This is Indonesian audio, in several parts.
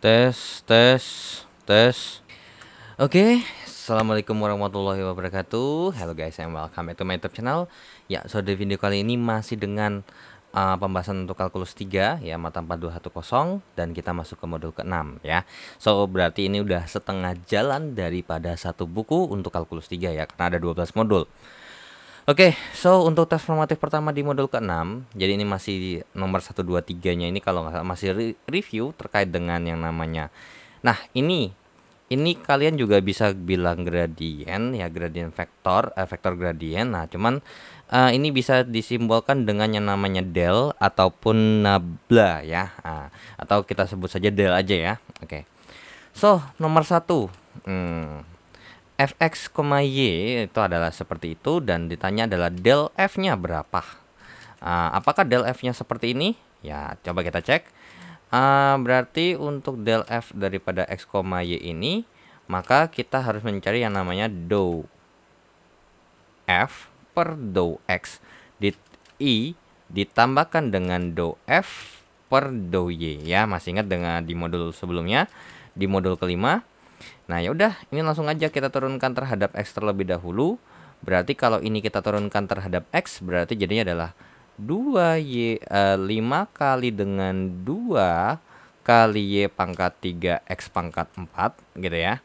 Tes, tes, tes. Oke, assalamualaikum warahmatullahi wabarakatuh. Hello guys, and welcome back to my YouTube channel. Ya, so di video kali ini masih dengan pembahasan untuk kalkulus 3 ya, mata 4210, dan kita masuk ke modul ke-6 ya. So berarti ini udah setengah jalan daripada satu buku untuk kalkulus 3 ya, karena ada 12 modul. Oke, so untuk tes formatif pertama di modul ke-6, jadi ini masih nomor 1, 2, 3-nya ini kalau nggak salah masih review terkait dengan yang namanya. Nah, ini kalian juga bisa bilang gradien ya, gradien vektor, vektor gradien. Nah, cuman ini bisa disimbolkan dengan yang namanya del ataupun nabla ya. Atau kita sebut saja del aja ya. Oke. So, nomor 1. Fx, y itu adalah seperti itu, dan ditanya adalah del f-nya berapa. Apakah del f-nya seperti ini? Ya, coba kita cek. Berarti untuk del f daripada x, y ini, maka kita harus mencari yang namanya dou f per dou x di i ditambahkan dengan dou f per dou y ya. Masih ingat dengan di modul sebelumnya, di modul kelima. Nah, ya udah, ini langsung aja kita turunkan terhadap x terlebih dahulu. Berarti kalau ini kita turunkan terhadap x, berarti jadinya adalah 2y 5 kali dengan 2 kali y pangkat 3 x pangkat 4 gitu ya.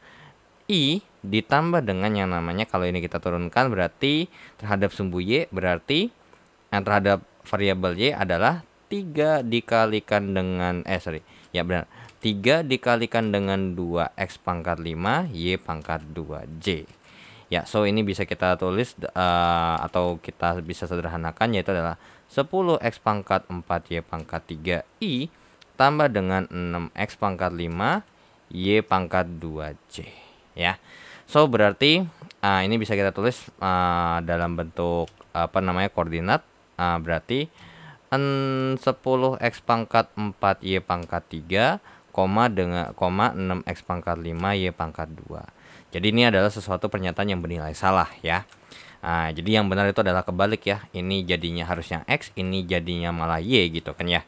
I ditambah dengan yang namanya, kalau ini kita turunkan berarti terhadap sumbu y, berarti terhadap variabel y adalah 3 dikalikan dengan ya benar, 3 dikalikan dengan 2x pangkat 5 y pangkat 2j. Ya, so ini bisa kita tulis atau kita bisa sederhanakan, yaitu adalah 10x pangkat 4 y pangkat 3 i tambah dengan 6x pangkat 5 y pangkat 2j ya. So berarti ini bisa kita tulis dalam bentuk koordinat. Berarti 10x pangkat 4 y pangkat 3 dengan 6x pangkat 5 y pangkat 2. Jadi ini adalah sesuatu pernyataan yang bernilai salah ya. Jadi yang benar itu adalah kebalik ya. Ini jadinya harusnya x, ini jadinya malah y gitu kan ya.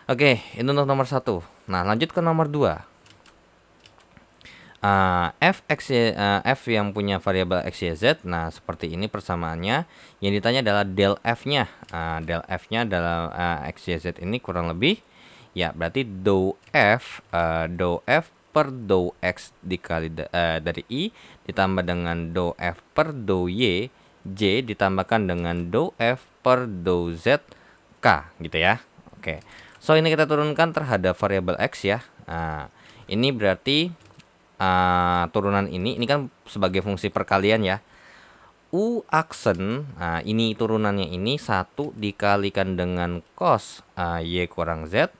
Oke, itu untuk nomor 1. Nah, lanjut ke nomor 2. F yang punya variabel x, y, z. Nah, seperti ini persamaannya. Yang ditanya adalah del f-nya. Del f-nya dalam x, y, z ini kurang lebih ya, berarti dou f per dou x dikali dari i ditambah dengan dou f per dou y j ditambahkan dengan dou f per dou z k gitu ya. Oke. So ini kita turunkan terhadap variabel x ya. Ini berarti turunan ini kan sebagai fungsi perkalian ya. U aksen, ini turunannya ini 1 dikalikan dengan cos y kurang z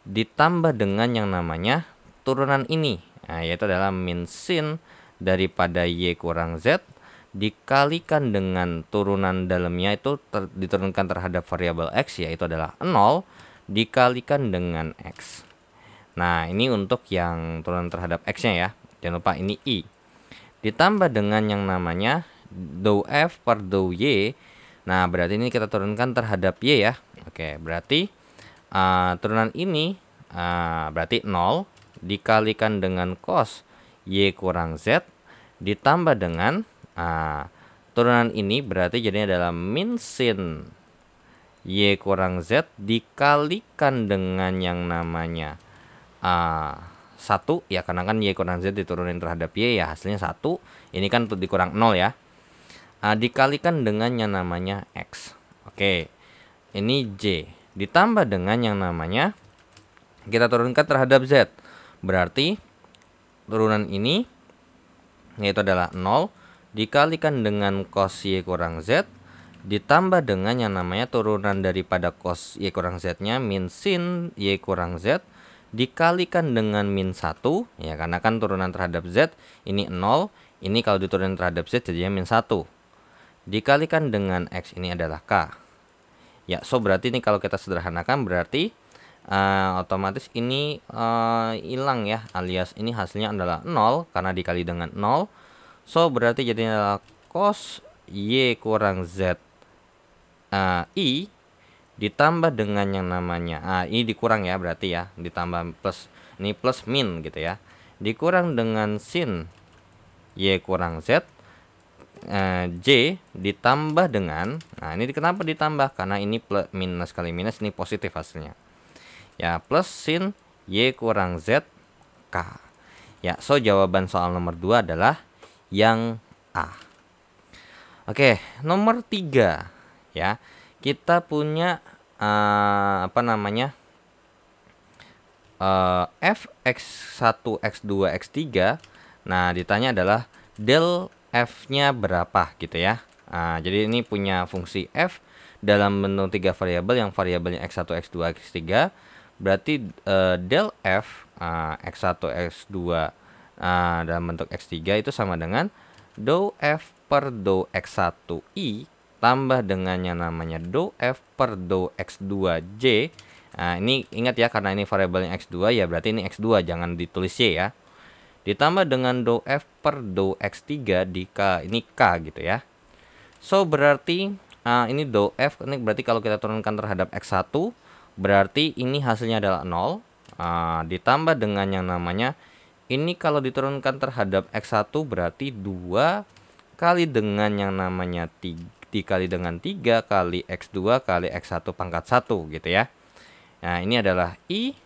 ditambah dengan yang namanya turunan ini, yaitu adalah min sin daripada y kurang z dikalikan dengan turunan dalamnya itu diturunkan terhadap variabel x, yaitu adalah 0 dikalikan dengan x. Nah, ini untuk yang turunan terhadap x-nya ya. Jangan lupa ini i. Ditambah dengan yang namanya dou f per dou y. Nah, berarti ini kita turunkan terhadap y ya. Oke, berarti turunan ini berarti 0 dikalikan dengan cos y kurang z ditambah dengan turunan ini berarti jadinya adalah min sin y kurang z dikalikan dengan yang namanya 1 ya, karena kan y kurang z diturunin terhadap y ya, hasilnya 1. Ini kan untuk dikurang 0 ya. Dikalikan dengan yang namanya x. Oke. Ini j ditambah dengan yang namanya kita turunkan terhadap z. Berarti turunan ini yaitu adalah 0 dikalikan dengan cos y kurang z ditambah dengan yang namanya turunan daripada cos y kurang z-nya min sin y kurang z dikalikan dengan min 1 ya, karena kan turunan terhadap z ini 0, ini kalau diturunin terhadap z jadinya min 1 dikalikan dengan x, ini adalah k ya. So berarti ini kalau kita sederhanakan berarti otomatis ini hilang ya, alias ini hasilnya adalah 0 karena dikali dengan 0. So berarti jadinya adalah cos y kurang z i ditambah dengan yang namanya ini dikurang ya, berarti ya, ditambah plus, ini plus min gitu ya, dikurang dengan sin Y kurang Z J ditambah dengan, nah ini kenapa ditambah, karena ini plus minus kali minus, ini positif hasilnya ya, plus sin Y kurang Z K ya. So jawaban soal nomor 2 adalah yang A. Oke, nomor 3 ya, kita punya apa namanya, f x1 x2 x3. Nah ditanya adalah del f-nya berapa gitu ya. Jadi ini punya fungsi f dalam bentuk 3 variabel, yang variabelnya x1 x2 x3. Berarti del f x1 x2 dalam bentuk x3 itu sama dengan dou f per dou x1 i tambah dengan yang namanya dou f per dou x2 j. Ini ingat ya, karena ini variabelnya x2 ya, berarti ini x2, jangan ditulis y ya. Ditambah dengan dou f per dou x3 di k, ini k gitu ya. So berarti ini dou f, ini berarti kalau kita turunkan terhadap x1 berarti ini hasilnya adalah 0. Ditambah dengan yang namanya, ini kalau diturunkan terhadap x1 berarti 2 kali dengan yang namanya 3 dikali dengan 3 kali x2 kali x1 pangkat 1 gitu ya. Nah ini adalah I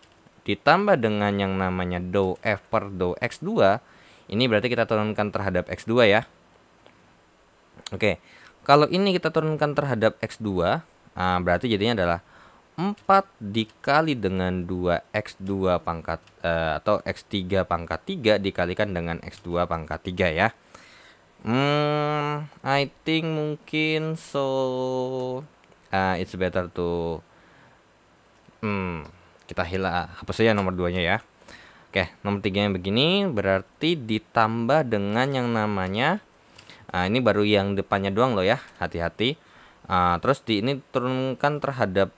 ditambah dengan yang namanya dou f per dou x2. Ini berarti kita turunkan terhadap x2 ya. Oke, kalau ini kita turunkan terhadap x2, berarti jadinya adalah 4 dikali dengan 2x2 pangkat atau x3 pangkat 3 dikalikan dengan x2 pangkat 3 ya. I think mungkin it's better to kita hapus saja nomor 2-nya ya. Oke, nomor 3-nya begini, berarti ditambah dengan yang namanya, ini baru yang depannya doang loh ya, hati-hati. Terus ini turunkan terhadap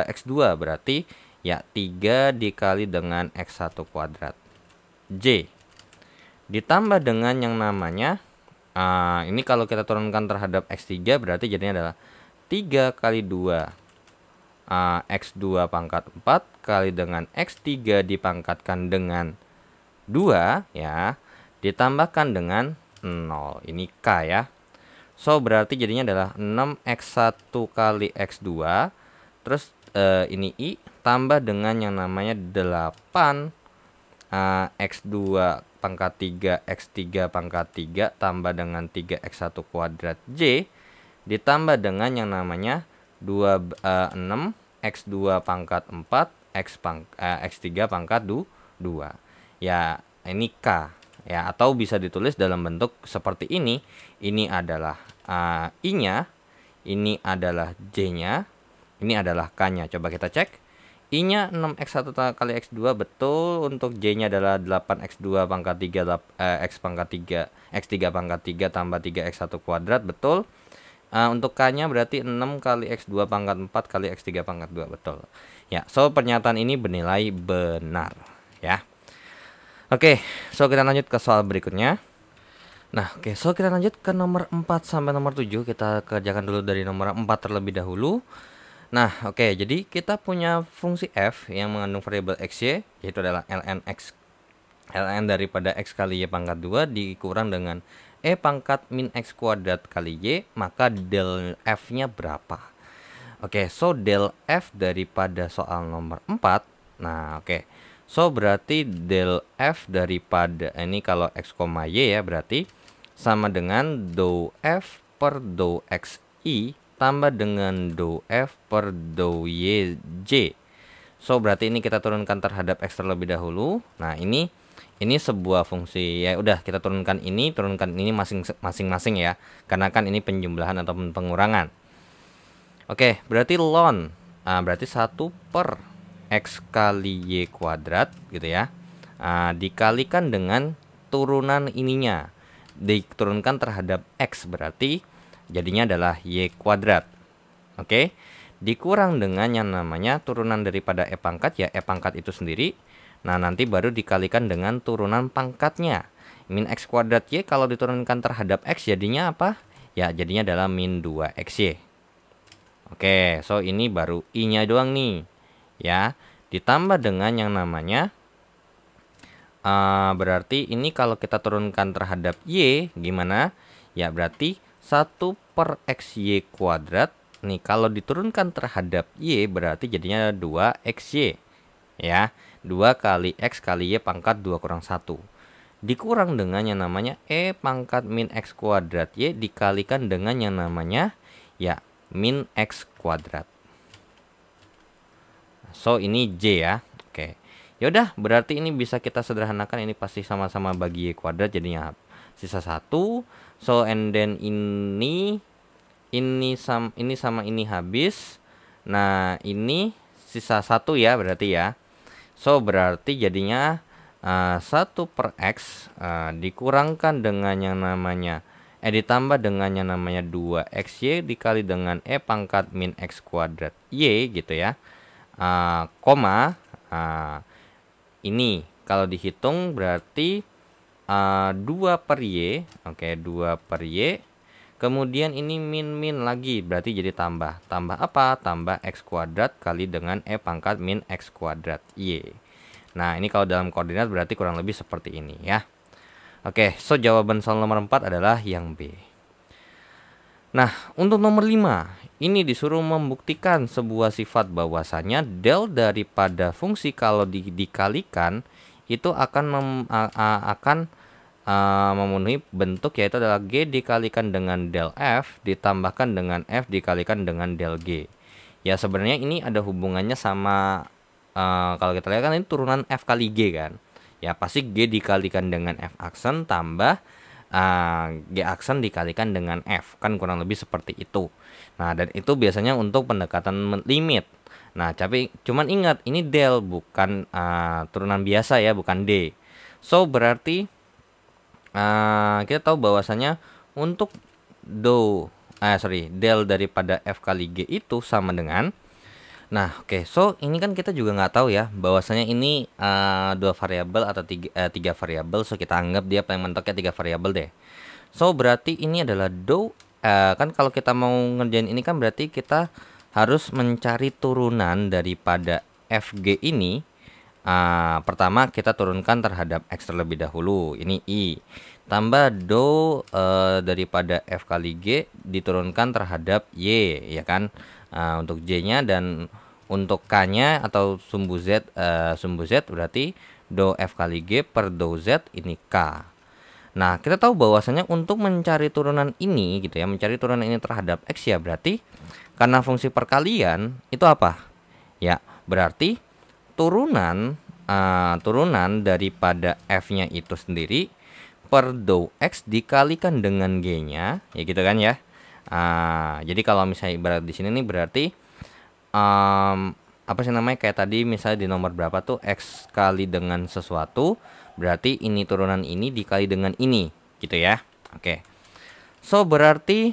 x2, berarti ya 3 dikali dengan x1 kuadrat J. Ditambah dengan yang namanya, ini kalau kita turunkan terhadap x3 berarti jadinya adalah 3 kali 2 x2 pangkat 4 kali dengan x3 dipangkatkan dengan 2 ya, ditambahkan dengan 0. Ini K ya. So berarti jadinya adalah 6x1 kali x2 terus ini I tambah dengan yang namanya 8 x2 pangkat 3 x3 pangkat 3 tambah dengan 3x1 kuadrat J ditambah dengan yang namanya 6 x2 pangkat 4 x3 pangkat 2 ya, ini K ya, atau bisa ditulis dalam bentuk seperti ini. Ini adalah I-nya, ini adalah J-nya, ini adalah K-nya. Coba kita cek. I-nya 6x1 kali x2 betul, untuk J-nya adalah 8x2 pangkat 3 x pangkat 3 x3 pangkat 3 tambah 3x1 kuadrat betul. Untuk K-nya berarti 6 kali x2 pangkat 4 kali x3 pangkat 2 betul. Ya, so pernyataan ini bernilai benar ya. Oke, so kita lanjut ke soal berikutnya. Nah, oke, so kita lanjut ke nomor 4 sampai nomor 7. Kita kerjakan dulu dari nomor 4 terlebih dahulu. Nah, oke, jadi kita punya fungsi f yang mengandung variabel xy, yaitu adalah ln daripada x kali y pangkat 2 dikurang dengan e pangkat min x kuadrat kali y, maka del f-nya berapa? Oke, so del f daripada soal nomor 4. Nah, oke. So berarti del f daripada ini kalau x, y ya, berarti sama dengan dou f per dou xi tambah dengan dou f per dou yj. So berarti ini kita turunkan terhadap x terlebih dahulu. Nah, ini sebuah fungsi ya, udah kita turunkan ini masing-masing ya, karena kan ini penjumlahan ataupun pengurangan. Oke, berarti ln berarti 1 per x kali y kuadrat gitu ya, dikalikan dengan turunan ininya diturunkan terhadap x, berarti jadinya adalah y kuadrat. Oke, dikurang dengan yang namanya turunan daripada e pangkat ya, e pangkat itu sendiri. Nah, nanti baru dikalikan dengan turunan pangkatnya. Min x kuadrat y kalau diturunkan terhadap x jadinya apa? Ya, jadinya adalah min 2xy. Oke, so ini baru I-nya doang nih. Ya, ditambah dengan yang namanya berarti ini kalau kita turunkan terhadap Y gimana? Ya berarti 1/XY kuadrat. Nih kalau diturunkan terhadap Y berarti jadinya 2XY. Ya, 2 kali X kali Y pangkat 2 kurang 1. Dikurang dengan yang namanya E pangkat min X kuadrat Y dikalikan dengan yang namanya ya min X kuadrat. So ini J ya. Oke. Yaudah, berarti ini bisa kita sederhanakan, ini pasti sama-sama bagi Y kuadrat jadinya sisa 1. So and then ini sama ini habis. Nah, ini sisa 1 ya berarti ya. So berarti jadinya 1/X dikurangkan dengan yang namanya ditambah dengan yang namanya 2XY dikali dengan E pangkat min X kuadrat Y gitu ya. Koma ini kalau dihitung berarti 2/Y. Oke, 2/Y. Kemudian ini min lagi berarti jadi tambah apa? Tambah X kuadrat kali dengan E pangkat min X kuadrat Y. Nah, ini kalau dalam koordinat berarti kurang lebih seperti ini ya. Oke, so jawaban soal nomor 4 adalah yang B. Nah, untuk nomor 5, ini disuruh membuktikan sebuah sifat bahwasanya del daripada fungsi kalau dikalikan itu akan memenuhi bentuk, yaitu adalah G dikalikan dengan del F ditambahkan dengan F dikalikan dengan del G. Ya sebenarnya ini ada hubungannya sama kalau kita lihat kan ini turunan F kali G kan. Ya pasti G dikalikan dengan F aksen tambah G aksen dikalikan dengan F, kan kurang lebih seperti itu. Nah, dan itu biasanya untuk pendekatan limit. Nah, tapi cuman ingat ini del bukan turunan biasa ya, bukan D. So berarti kita tahu bahwasanya untuk del daripada F kali G itu sama dengan. Nah, oke. So ini kan kita juga nggak tahu ya bahwasanya ini 2 variabel atau 3 variabel. So kita anggap dia paling mentoknya 3 variabel deh. So berarti ini adalah kan kalau kita mau ngerjain ini kan berarti kita harus mencari turunan daripada FG ini. Pertama kita turunkan terhadap X terlebih dahulu. Ini I. Tambah daripada F kali G diturunkan terhadap Y, ya kan? Untuk J-nya, dan untuk K-nya atau sumbu Z berarti do F kali G per do Z ini K. Nah, kita tahu bahwasanya untuk mencari turunan ini gitu ya, mencari turunan ini terhadap X ya berarti karena fungsi perkalian itu apa? Ya, berarti turunan daripada F-nya itu sendiri per do X dikalikan dengan G-nya, ya gitu kan ya. Jadi kalau misalnya ibarat di sini nih berarti apa sih namanya, kayak tadi misalnya di nomor berapa tuh X kali dengan sesuatu, berarti ini turunan ini dikali dengan ini gitu ya. Oke. So berarti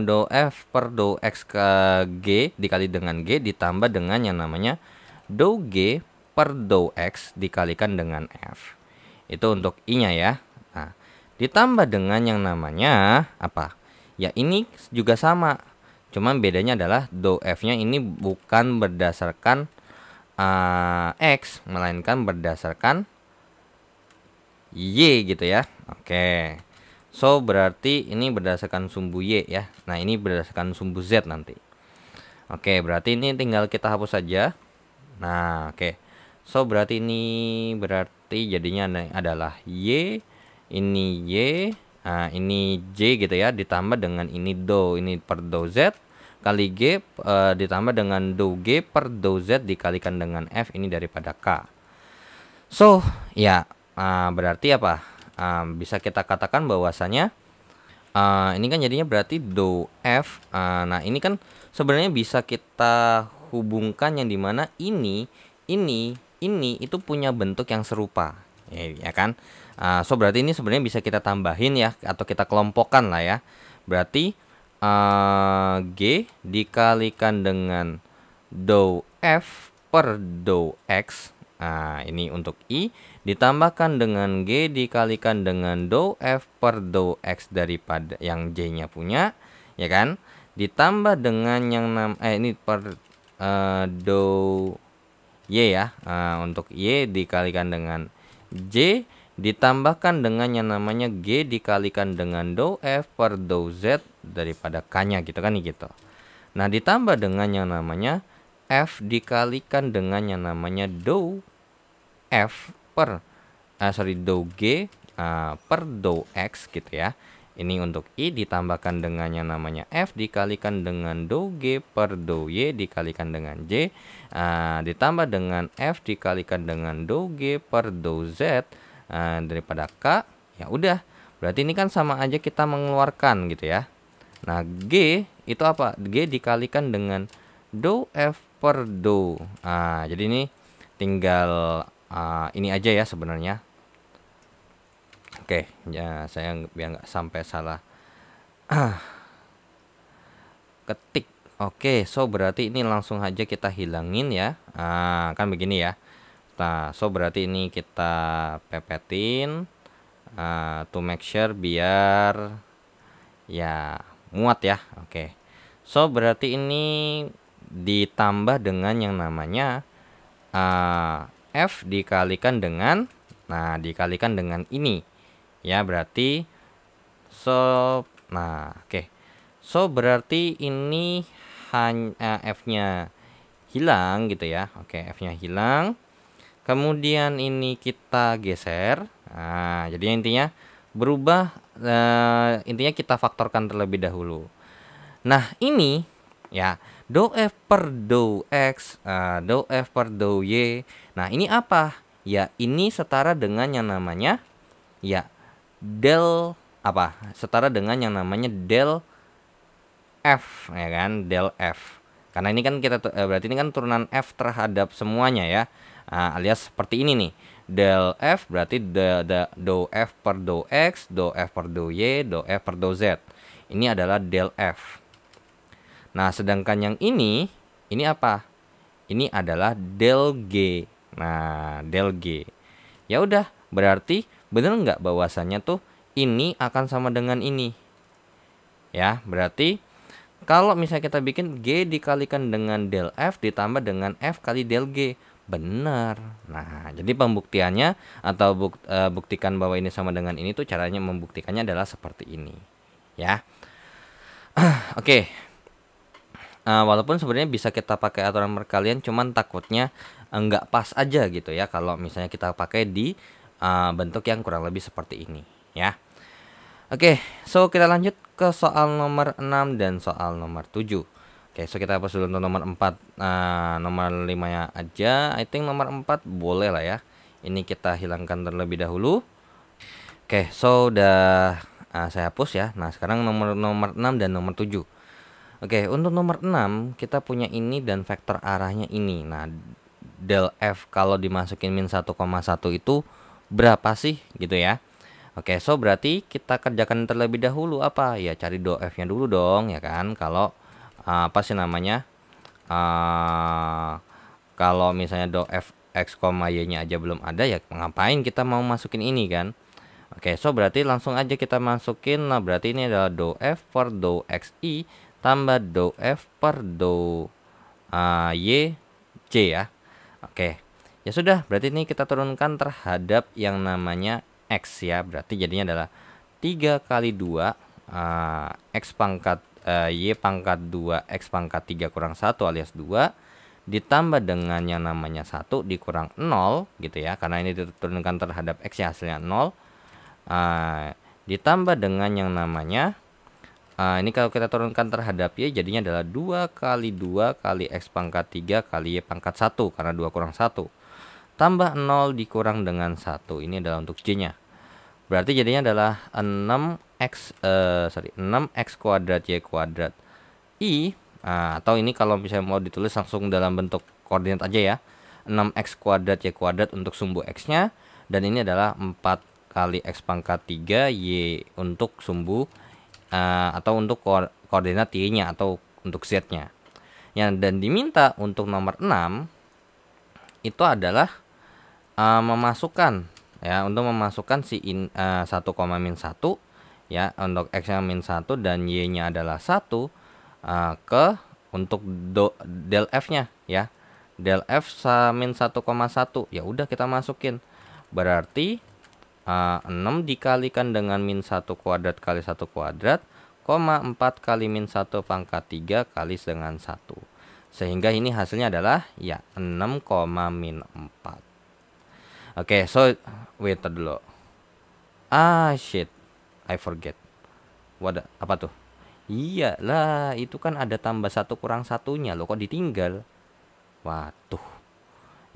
do F per do X ke G dikali dengan G ditambah dengan yang namanya do G per do X dikalikan dengan F. Itu untuk I-nya ya. Nah, ditambah dengan yang namanya apa? Ya ini juga sama. Cuman bedanya adalah do F-nya ini bukan berdasarkan X, melainkan berdasarkan Y gitu ya. Oke. So berarti ini berdasarkan sumbu Y ya. Nah ini berdasarkan sumbu Z nanti. Oke, berarti ini tinggal kita hapus saja. Nah oke. So berarti ini jadinya adalah Y, ini Y, ini J gitu ya, ditambah dengan ini do, ini per do Z kali G ditambah dengan do G per do Z dikalikan dengan F ini daripada K. So ya berarti apa? Bisa kita katakan bahwasanya ini kan jadinya berarti do F. Nah ini kan sebenarnya bisa kita hubungkan yang dimana ini itu punya bentuk yang serupa, ya kan? So berarti ini sebenarnya bisa kita tambahin ya, atau kita kelompokkan lah ya. Berarti G dikalikan dengan do F per do X. Ini untuk I ditambahkan dengan G dikalikan dengan do F per do X daripada yang J-nya punya, ya kan? ditambah dengan yang ini per do y ya. Untuk y dikalikan dengan j ditambahkan dengan yang namanya g dikalikan dengan do f per do z daripada k-nya gitu kan gitu. Nah, ditambah dengan yang namanya f dikalikan dengan yang namanya do f per do g per do x gitu ya. Ini untuk I ditambahkan dengan yang namanya F dikalikan dengan do G per do Y dikalikan dengan J ditambah dengan F dikalikan dengan do G per do Z daripada K. Ya udah, berarti ini kan sama aja kita mengeluarkan gitu ya. Nah, G itu apa? G dikalikan dengan do F per do. Jadi ini tinggal ini aja ya sebenarnya. Oke, ya saya biar nggak sampai salah ketik. Oke, so berarti ini langsung aja kita hilangin ya. Kan begini ya. Nah, so berarti ini kita pepetin to make sure biar ya muat ya. Oke. So berarti ini ditambah dengan yang namanya F dikalikan dengan dikalikan dengan ini. Ya, berarti oke. So berarti ini hanya F-nya hilang gitu ya. Oke, F-nya hilang. Kemudian ini kita geser. Jadi intinya berubah, intinya kita faktorkan terlebih dahulu. Nah, ini ya do F per do X, do F per do Y. Nah, ini apa? Ya, ini setara dengan yang namanya ya del setara dengan yang namanya del F ya kan, del F. Karena ini kan kita berarti ini kan turunan F terhadap semuanya ya. Alias seperti ini nih. Del F berarti do F per do X, do F per do Y, do F per do Z. Ini adalah del F. Nah, sedangkan yang ini apa? Ini adalah del G. Nah, del G. Ya udah, berarti bener nggak bahwasannya tuh ini akan sama dengan ini ya. Berarti kalau misalnya kita bikin G dikalikan dengan del F ditambah dengan F kali del G, benar. Nah, jadi pembuktiannya atau buktikan bahwa ini sama dengan ini tuh caranya membuktikannya adalah seperti ini ya. Oke. Walaupun sebenarnya bisa kita pakai aturan perkalian, cuman takutnya nggak pas aja gitu ya kalau misalnya kita pakai di bentuk yang kurang lebih seperti ini ya. Oke, so kita lanjut ke soal nomor 6 dan soal nomor 7. Oke, so kita hapus dulu untuk nomor 4, nomor 5 nya aja. I think nomor 4 boleh lah ya. Ini kita hilangkan terlebih dahulu. Oke, so udah saya hapus ya. Nah, sekarang nomor 6 dan nomor 7. Oke, untuk nomor 6 kita punya ini dan vektor arahnya ini. Nah, del F kalau dimasukin min 1,1 itu berapa sih gitu ya. Oke, so berarti kita kerjakan terlebih dahulu apa? Ya cari do F-nya dulu dong ya kan. Kalau apa sih namanya? Kalau misalnya do F X, Y-nya aja belum ada ya ngapain kita mau masukin ini kan? Oke, so berarti langsung aja kita masukin. Nah, berarti ini adalah do F per do XI tambah do F per do Y C ya. Oke, ya sudah, berarti ini kita turunkan terhadap yang namanya X ya. Berarti jadinya adalah 3 kali 2 X pangkat Y pangkat 2 X pangkat 3 kurang 1 alias 2 ditambah dengan yang namanya 1 dikurang 0 gitu ya. Karena ini diturunkan terhadap X ya, hasilnya 0. Ditambah dengan yang namanya ini kalau kita turunkan terhadap Y jadinya adalah 2 kali 2 kali X pangkat 3 kali Y pangkat 1 karena 2 kurang 1 tambah 0 dikurang dengan 1. Ini adalah untuk J nya. Berarti jadinya adalah 6x kuadrat Y kuadrat I atau ini kalau misalnya mau ditulis langsung dalam bentuk koordinat aja ya, 6x kuadrat Y kuadrat untuk sumbu X nya, dan ini adalah 4 kali X pangkat 3 Y untuk sumbu atau untuk koordinat Y-nya atau untuk Z-nya. Dan diminta untuk nomor 6 itu adalah memasukkan ya, untuk memasukkan si 1, min 1 ya, untuk X-nya min 1 dan Y-nya adalah 1 ke untuk del f-nya ya. Del f min 1,1. Ya udah kita masukin. Berarti 6 dikalikan dengan min 1 kuadrat kali 1 kuadrat, 4 kali min 1 pangkat 3 kali dengan 1. Sehingga ini hasilnya adalah ya 6, min 4. Oke, so wait dulu. Shit. I forget. Apa tuh? Iya lah, itu kan ada tambah 1 kurang satunya loh, kok ditinggal? Waduh.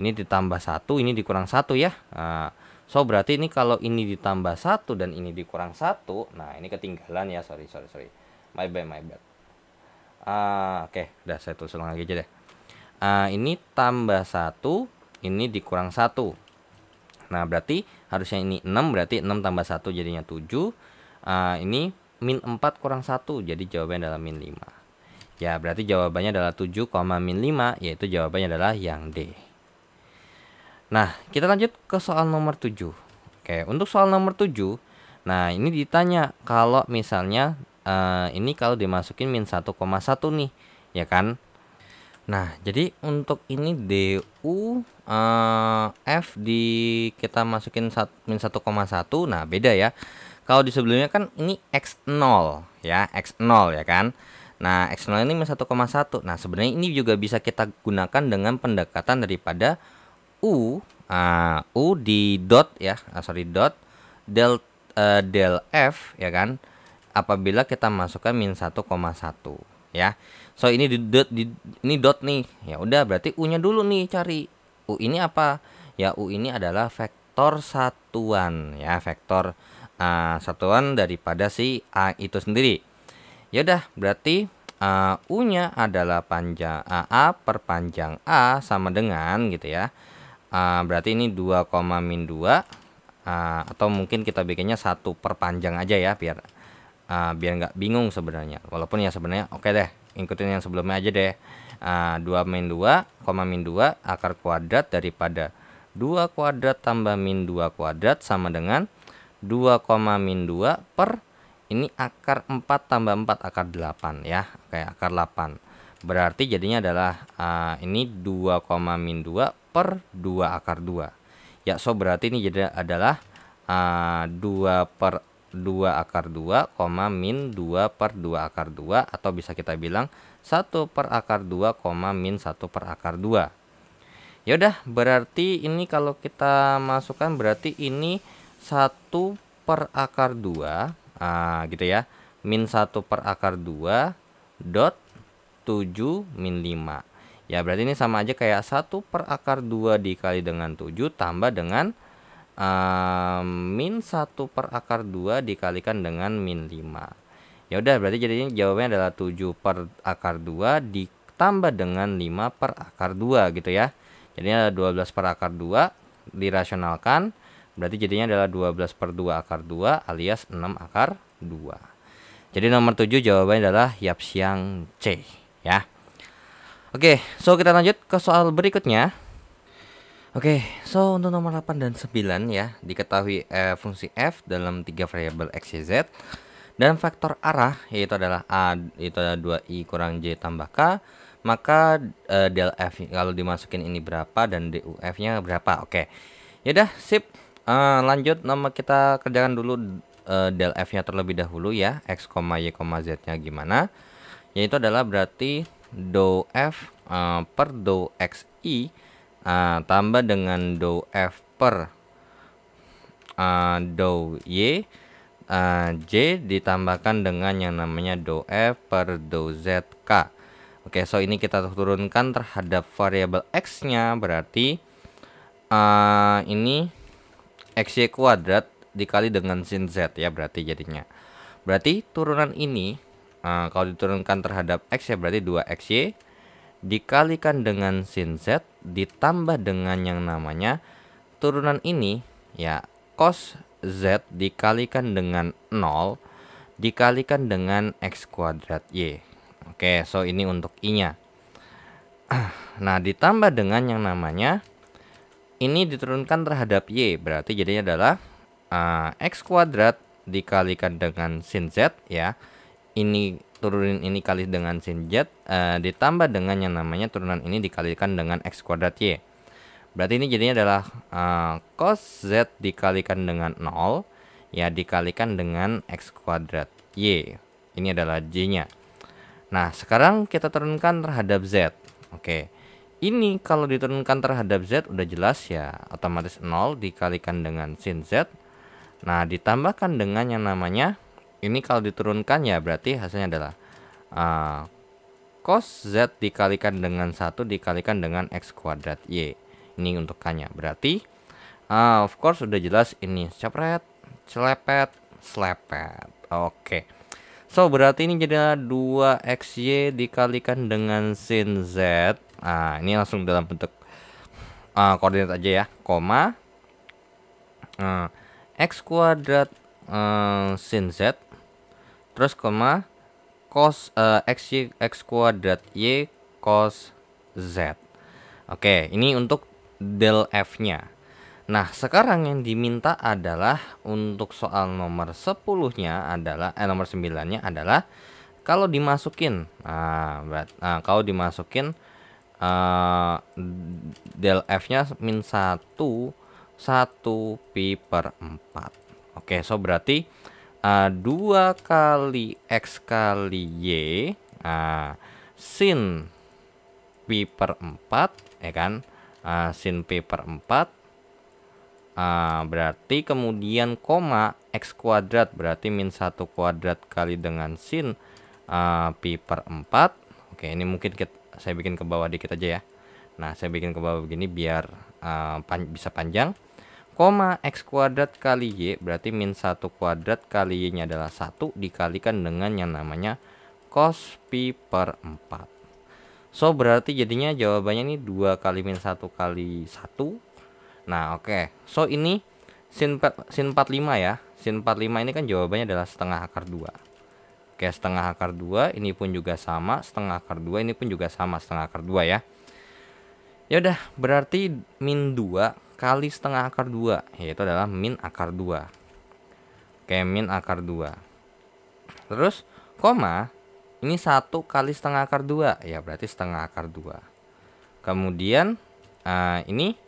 Ini ditambah 1, ini dikurang 1 ya. So berarti ini kalau ini ditambah 1 dan ini dikurang 1, nah ini ketinggalan ya. Sorry. My bad. Oke, udah saya tulis ulang lagi aja deh. Ini tambah 1, ini dikurang 1. Nah, berarti harusnya ini 6, berarti 6 tambah 1 jadinya 7. Ini min 4 kurang 1, jadi jawabannya adalah min 5. Ya, berarti jawabannya adalah 7, min 5, yaitu jawabannya adalah yang D. Nah, kita lanjut ke soal nomor 7. Oke, untuk soal nomor 7, nah ini ditanya kalau misalnya ini kalau dimasukin min 1,1 nih, ya kan? Nah, jadi untuk ini DU F kita masukin min 1,1. Nah, beda ya. Kalau di sebelumnya kan ini X0 ya, X0 ya kan. Nah, X0 ini min 1,1. Nah, sebenarnya ini juga bisa kita gunakan dengan pendekatan daripada U di dot ya, dot del F ya kan. Apabila kita masukkan min 1,1 ya. So ini ini dot nih. Ya udah berarti U-nya dulu nih cari. U ini apa? Ya U ini adalah vektor satuan ya, vektor satuan daripada si A itu sendiri. Ya udah berarti U-nya adalah panjang A per panjang A sama dengan gitu ya. Berarti ini 2, min 2 atau mungkin kita bikinnya 1 per panjang aja ya biar nggak bingung sebenarnya. Walaupun ya sebenarnya oke deh, ikutin yang sebelumnya aja deh. 2 min 2, min 2 akar kuadrat daripada 2 kuadrat tambah min 2 kuadrat sama dengan 2, min 2 per ini akar 4 tambah 4 akar 8 ya. Oke, akar 8. Berarti jadinya adalah ini 2, min 2 per 2 akar 2. Ya, so berarti ini jadi adalah 2 per 2 akar 2, min 2 per 2 akar 2, atau bisa kita bilang 1 per akar 2, min 1 per akar 2. Ya udah, berarti ini kalau kita masukkan berarti ini 1 per akar 2 gitu ya. Min 1 per akar 2 dot 7 min 5. Ya berarti ini sama aja kayak 1 per akar 2 dikali dengan 7 tambah dengan min 1 per akar 2 dikalikan dengan min 5. Ya udah berarti jadinya jawabannya adalah 7 per akar 2 ditambah dengan 5 per akar 2 gitu ya. Jadinya 12 per akar 2 dirasionalkan, berarti jadinya adalah 12 per 2 akar 2 alias 6 akar 2. Jadi nomor 7 jawabannya adalah Yapsiang C ya. Oke, so kita lanjut ke soal berikutnya. Oke, so untuk nomor 8 dan 9 ya, diketahui fungsi f dalam 3 variabel x, y, z dan faktor arah yaitu adalah a itu adalah 2i kurang j tambah k, maka del f kalau dimasukin ini berapa dan du f-nya berapa. Oke. Yaudah, sip. Lanjut kita kerjakan dulu del f-nya terlebih dahulu ya, x, y, z-nya gimana. Yaitu adalah berarti dou f per dou xi tambah dengan dou f per dou y j ditambahkan dengan yang namanya dou f per dou zk. Oke, so ini kita turunkan terhadap variabel x-nya, berarti ini xy kuadrat dikali dengan sin z ya, berarti jadinya. Berarti turunan ini kalau diturunkan terhadap x ya berarti 2xy dikalikan dengan sin z ditambah dengan yang namanya turunan ini ya cos z dikalikan dengan 0 dikalikan dengan x kuadrat y. Oke, so ini untuk i-nya. Nah, ditambah dengan yang namanya ini diturunkan terhadap y, berarti jadinya adalah x kuadrat dikalikan dengan sin z ya. Ini turunin ini kali dengan sin Z ditambah dengan yang namanya turunan ini dikalikan dengan X kuadrat Y. Berarti ini jadinya adalah cos Z dikalikan dengan 0 ya dikalikan dengan X kuadrat Y. Ini adalah J-nya. Nah, sekarang kita turunkan terhadap Z. Oke. Ini kalau diturunkan terhadap Z udah jelas ya, otomatis 0 dikalikan dengan sin Z. Nah, ditambahkan dengan yang namanya ini kalau diturunkan ya berarti hasilnya adalah cos Z dikalikan dengan 1 dikalikan dengan X kuadrat Y. Ini untuk K-nya. Berarti of course sudah jelas ini cepret, celepet, selepet. Oke. So, berarti ini jadi 2XY dikalikan dengan sin Z. Nah, ini langsung dalam bentuk koordinat aja ya. Koma X kuadrat sin Z. Terus koma cos X kuadrat Y cos Z. Oke, ini untuk del F-nya. Nah, sekarang yang diminta adalah untuk soal nomor 10-nya adalah nomor 9-nya adalah kalau dimasukin. Kalau dimasukin del F-nya min 1 pi per 4. Oke, so berarti 2 kali X kali Y sin pi per 4 ya kan, sin pi per 4 berarti kemudian koma X kuadrat berarti min 1 kuadrat kali dengan sin pi per 4. Oke, ini mungkin saya bikin ke bawah dikit aja ya. Nah, saya bikin ke bawah begini biar bisa panjang. Koma X kuadrat kali Y berarti min 1 kuadrat kali Y nya adalah 1 dikalikan dengan yang namanya cos pi per 4. So, berarti jadinya jawabannya ini 2 kali min 1 kali 1. Nah, oke. So, ini sin 45 ya. Sin 45 ini kan jawabannya adalah setengah akar 2. Oke, setengah akar 2 ini pun juga sama. Setengah akar 2 ini pun juga sama. Setengah akar 2 ya. Ya udah, berarti min 2 kali setengah akar 2, yaitu adalah min akar 2. Oke, min akar 2. Terus, koma, ini 1 kali setengah akar 2, ya berarti setengah akar 2. Kemudian, ini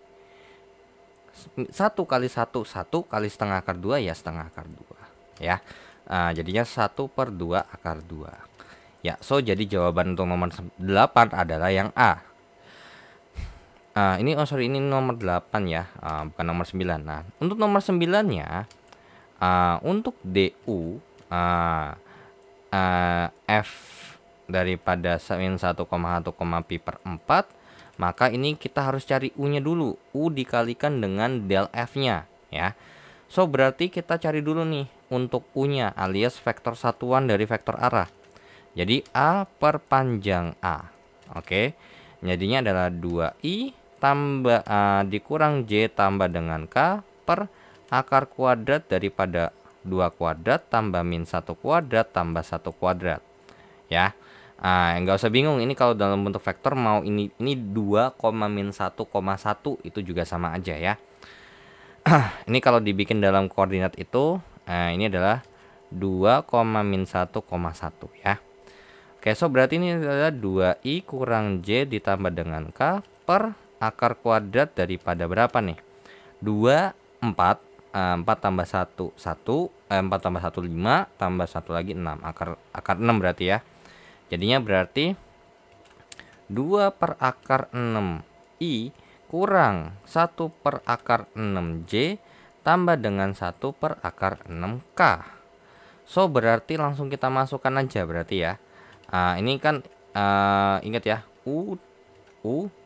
1 kali 1 kali setengah akar 2, ya setengah akar 2. Ya, jadinya 1 per 2 akar 2. Ya, so jadi jawaban untuk nomor 8 adalah yang A. Ini ini nomor 8 ya, bukan nomor 9. Nah, untuk nomor 9-nya untuk DU F daripada min 1,1, pi per 4, maka ini kita harus cari U-nya dulu. U dikalikan dengan del F-nya ya. So, berarti kita cari dulu nih untuk U-nya alias vektor satuan dari vektor arah. Jadi A per panjang A. Oke. Jadinya adalah 2I tambah dikurang J tambah dengan K per akar kuadrat daripada 2 kuadrat tambah min 1 kuadrat tambah 1 kuadrat. Ya. Enggak usah bingung, ini kalau dalam bentuk vektor mau ini 2, min 1,1 itu juga sama aja ya. Ini kalau dibikin dalam koordinat itu ini adalah 2, min 1,1 ya. Oke, so berarti ini adalah 2I kurang J ditambah dengan K per akar kuadrat daripada berapa nih? 2, 4. 4 tambah 1, 4 tambah 1, 5. Tambah 1 lagi 6. Akar 6 berarti ya. Jadinya berarti 2 per akar 6I kurang 1 per akar 6J tambah dengan 1 per akar 6K. So, berarti langsung kita masukkan aja berarti ya. Ini kan ingat ya, U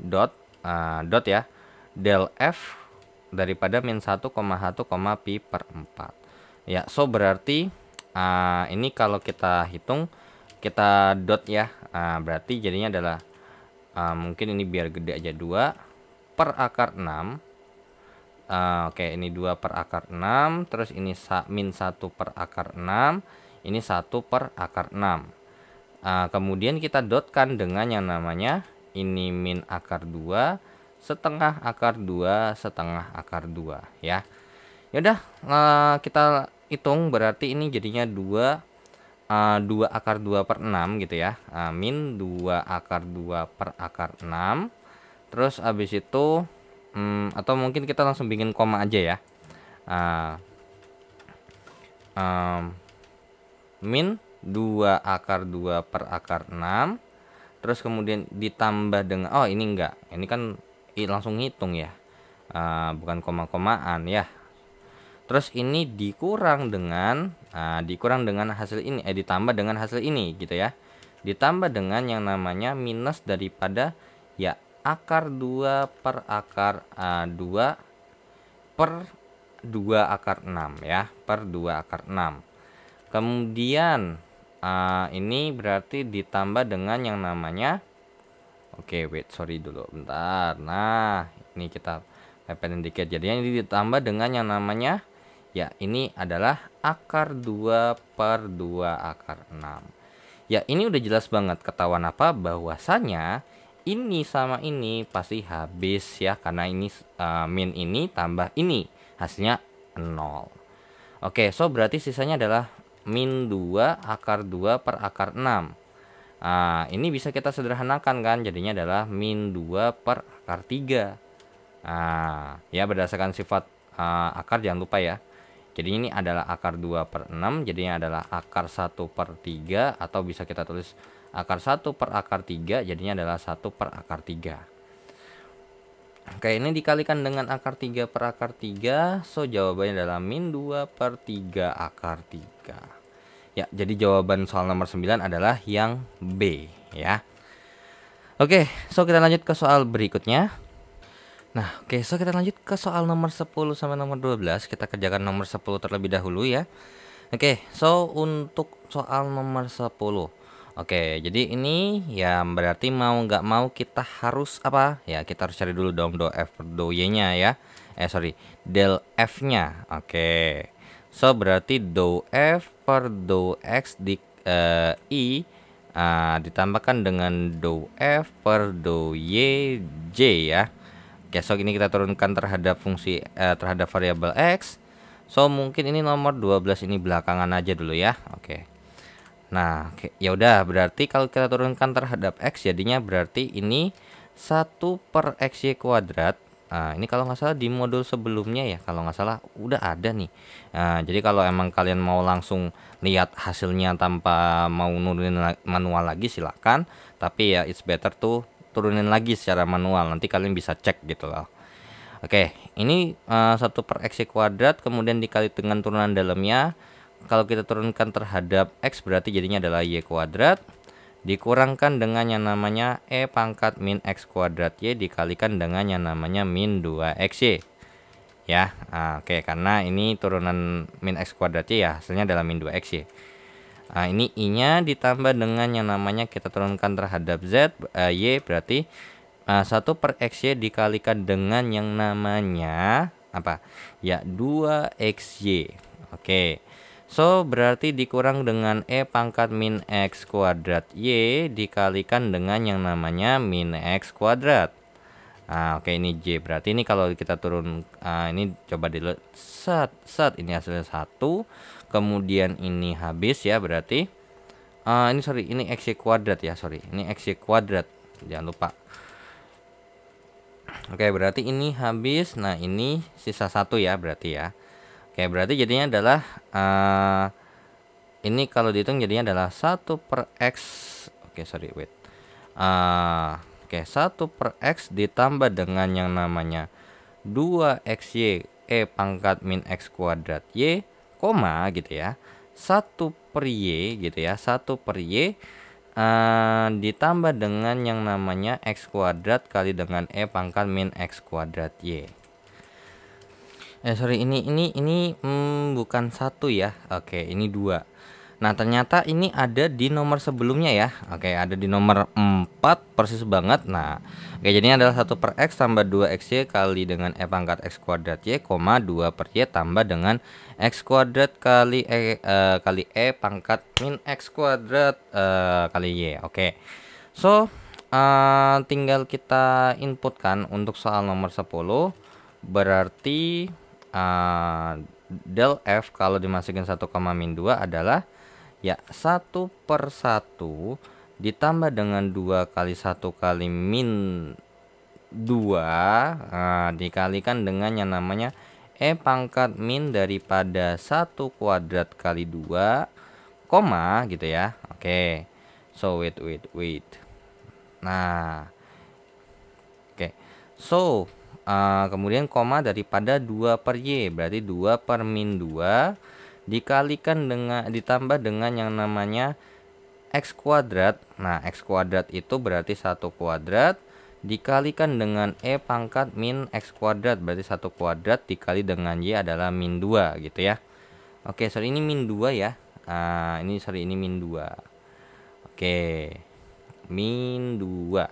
dot ya, del F daripada min 1,1, pi per 4. Ya, so berarti ini kalau kita hitung, kita dot ya, berarti jadinya adalah mungkin ini biar gede aja, 2 per akar 6. Oke, ini 2 per akar 6, terus ini min 1 per akar 6, ini 1 per akar 6. Kemudian kita dotkan dengan yang namanya ini min akar 2 setengah akar 2 setengah akar 2 ya. Yaudah, kita hitung berarti ini jadinya 2 2 akar 2 per 6 gitu ya. Min 2 akar 2 per akar 6. Terus habis itu atau mungkin kita langsung bikin koma aja ya. Min 2 akar 2 per akar 6. Terus kemudian ditambah dengan, oh ini enggak, ini kan langsung ngitung ya, bukan koma-komaan ya. Terus ini dikurang dengan hasil ini, ditambah dengan hasil ini gitu ya. Ditambah dengan yang namanya minus daripada ya akar 2 per akar 2 per 2 akar 6 ya, per 2 akar 6. Kemudian ini berarti ditambah dengan yang namanya, oke wait, sorry dulu bentar. Nah, ini kita pepetin dikit. Jadinya ini ditambah dengan yang namanya, ya ini adalah akar 2 per 2 akar 6. Ya ini udah jelas banget ketahuan apa, bahwasanya ini sama ini pasti habis ya, karena ini min ini tambah ini hasilnya 0. Oke, so berarti sisanya adalah min 2 akar 2 per akar 6. Ini bisa kita sederhanakan kan, jadinya adalah min 2 per akar 3. Ya berdasarkan sifat akar jangan lupa ya. Jadi ini adalah akar 2 per 6, jadinya adalah akar 1 per 3, atau bisa kita tulis akar 1 per akar 3, jadinya adalah 1 per akar 3. Oke, ini dikalikan dengan akar 3 per akar 3, so jawabannya adalah min 2 per 3 akar 3. Ya, jadi jawaban soal nomor 9 adalah yang B ya. Oke, so kita lanjut ke soal berikutnya. Nah, oke, so kita lanjut ke soal nomor 10 sampai nomor 12. Kita kerjakan nomor 10 terlebih dahulu ya. Oke, so untuk soal nomor 10. Oke, jadi ini ya berarti mau nggak mau kita harus apa? Ya, kita harus cari dulu dong do F per do Y-nya ya. Del F-nya. Oke. So berarti do F per do X di I ditambahkan dengan do F per do Y J ya. Oke, so ini kita turunkan terhadap fungsi terhadap variabel X. So mungkin ini nomor 12 ini belakangan aja dulu ya. Oke. Nah, ya udah, berarti kalau kita turunkan terhadap X jadinya berarti ini 1 per XY kuadrat. Ini kalau nggak salah di modul sebelumnya ya, kalau nggak salah udah ada nih. Jadi kalau emang kalian mau langsung lihat hasilnya tanpa mau nurunin manual lagi silakan. Tapi ya it's better tuh turunin lagi secara manual, nanti kalian bisa cek gitu loh. Oke, ini 1 per XY kuadrat kemudian dikali dengan turunan dalamnya. Kalau kita turunkan terhadap X berarti jadinya adalah Y kuadrat dikurangkan dengan yang namanya E pangkat min X kuadrat Y dikalikan dengan yang namanya min 2XY ya. Oke, karena ini turunan min X kuadrat Y ya, hasilnya adalah min 2XY. Ini I-nya ditambah dengan yang namanya kita turunkan terhadap Z Y berarti 1 per XY dikalikan dengan yang namanya apa? Ya 2XY. Oke. So berarti dikurang dengan E pangkat min X kuadrat Y dikalikan dengan yang namanya min X kuadrat. Oke, ini J. Berarti ini kalau kita turun ini coba dulu set ini hasilnya 1. Kemudian ini habis ya, berarti ini sorry, ini XY kuadrat ya, sorry. Ini XY kuadrat. Jangan lupa. Oke, berarti ini habis. Nah, ini sisa 1 ya berarti ya. Oke, berarti jadinya adalah ini kalau dihitung jadinya adalah 1 per X. Oke, sorry, wait. Oke, 1 per X ditambah dengan yang namanya 2XY E pangkat min X kuadrat Y, koma gitu ya. 1 per Y gitu ya. 1 per Y ditambah dengan yang namanya X kuadrat kali dengan E pangkat min X kuadrat Y. Sorry, ini bukan 1 ya. Oke, ini 2. Nah, ternyata ini ada di nomor sebelumnya ya. Oke, ada di nomor 4 persis banget. Nah, oke, jadinya adalah 1 per X tambah 2XY kali dengan E pangkat X kuadrat Y, 2 per Y tambah dengan X kuadrat kali E pangkat min X kuadrat kali Y. Oke. So, tinggal kita inputkan untuk soal nomor 10. Berarti del F kalau dimasukin 1, min 2 adalah Ya, 1/1 ditambah dengan 2 kali 1 kali min 2 dikalikan dengan yang namanya E pangkat min daripada 1 kuadrat kali 2, koma gitu ya. Oke. So wait. Nah, oke. So, kemudian koma daripada 2/y, berarti 2/min 2 dikalikan dengan ditambah dengan yang namanya X kuadrat. Nah, X kuadrat itu berarti 1 kuadrat dikalikan dengan E pangkat min X kuadrat, berarti 1 kuadrat dikali dengan Y adalah min 2 gitu ya. Oke, sorry ini min 2 ya. Ini min 2. Oke, min 2.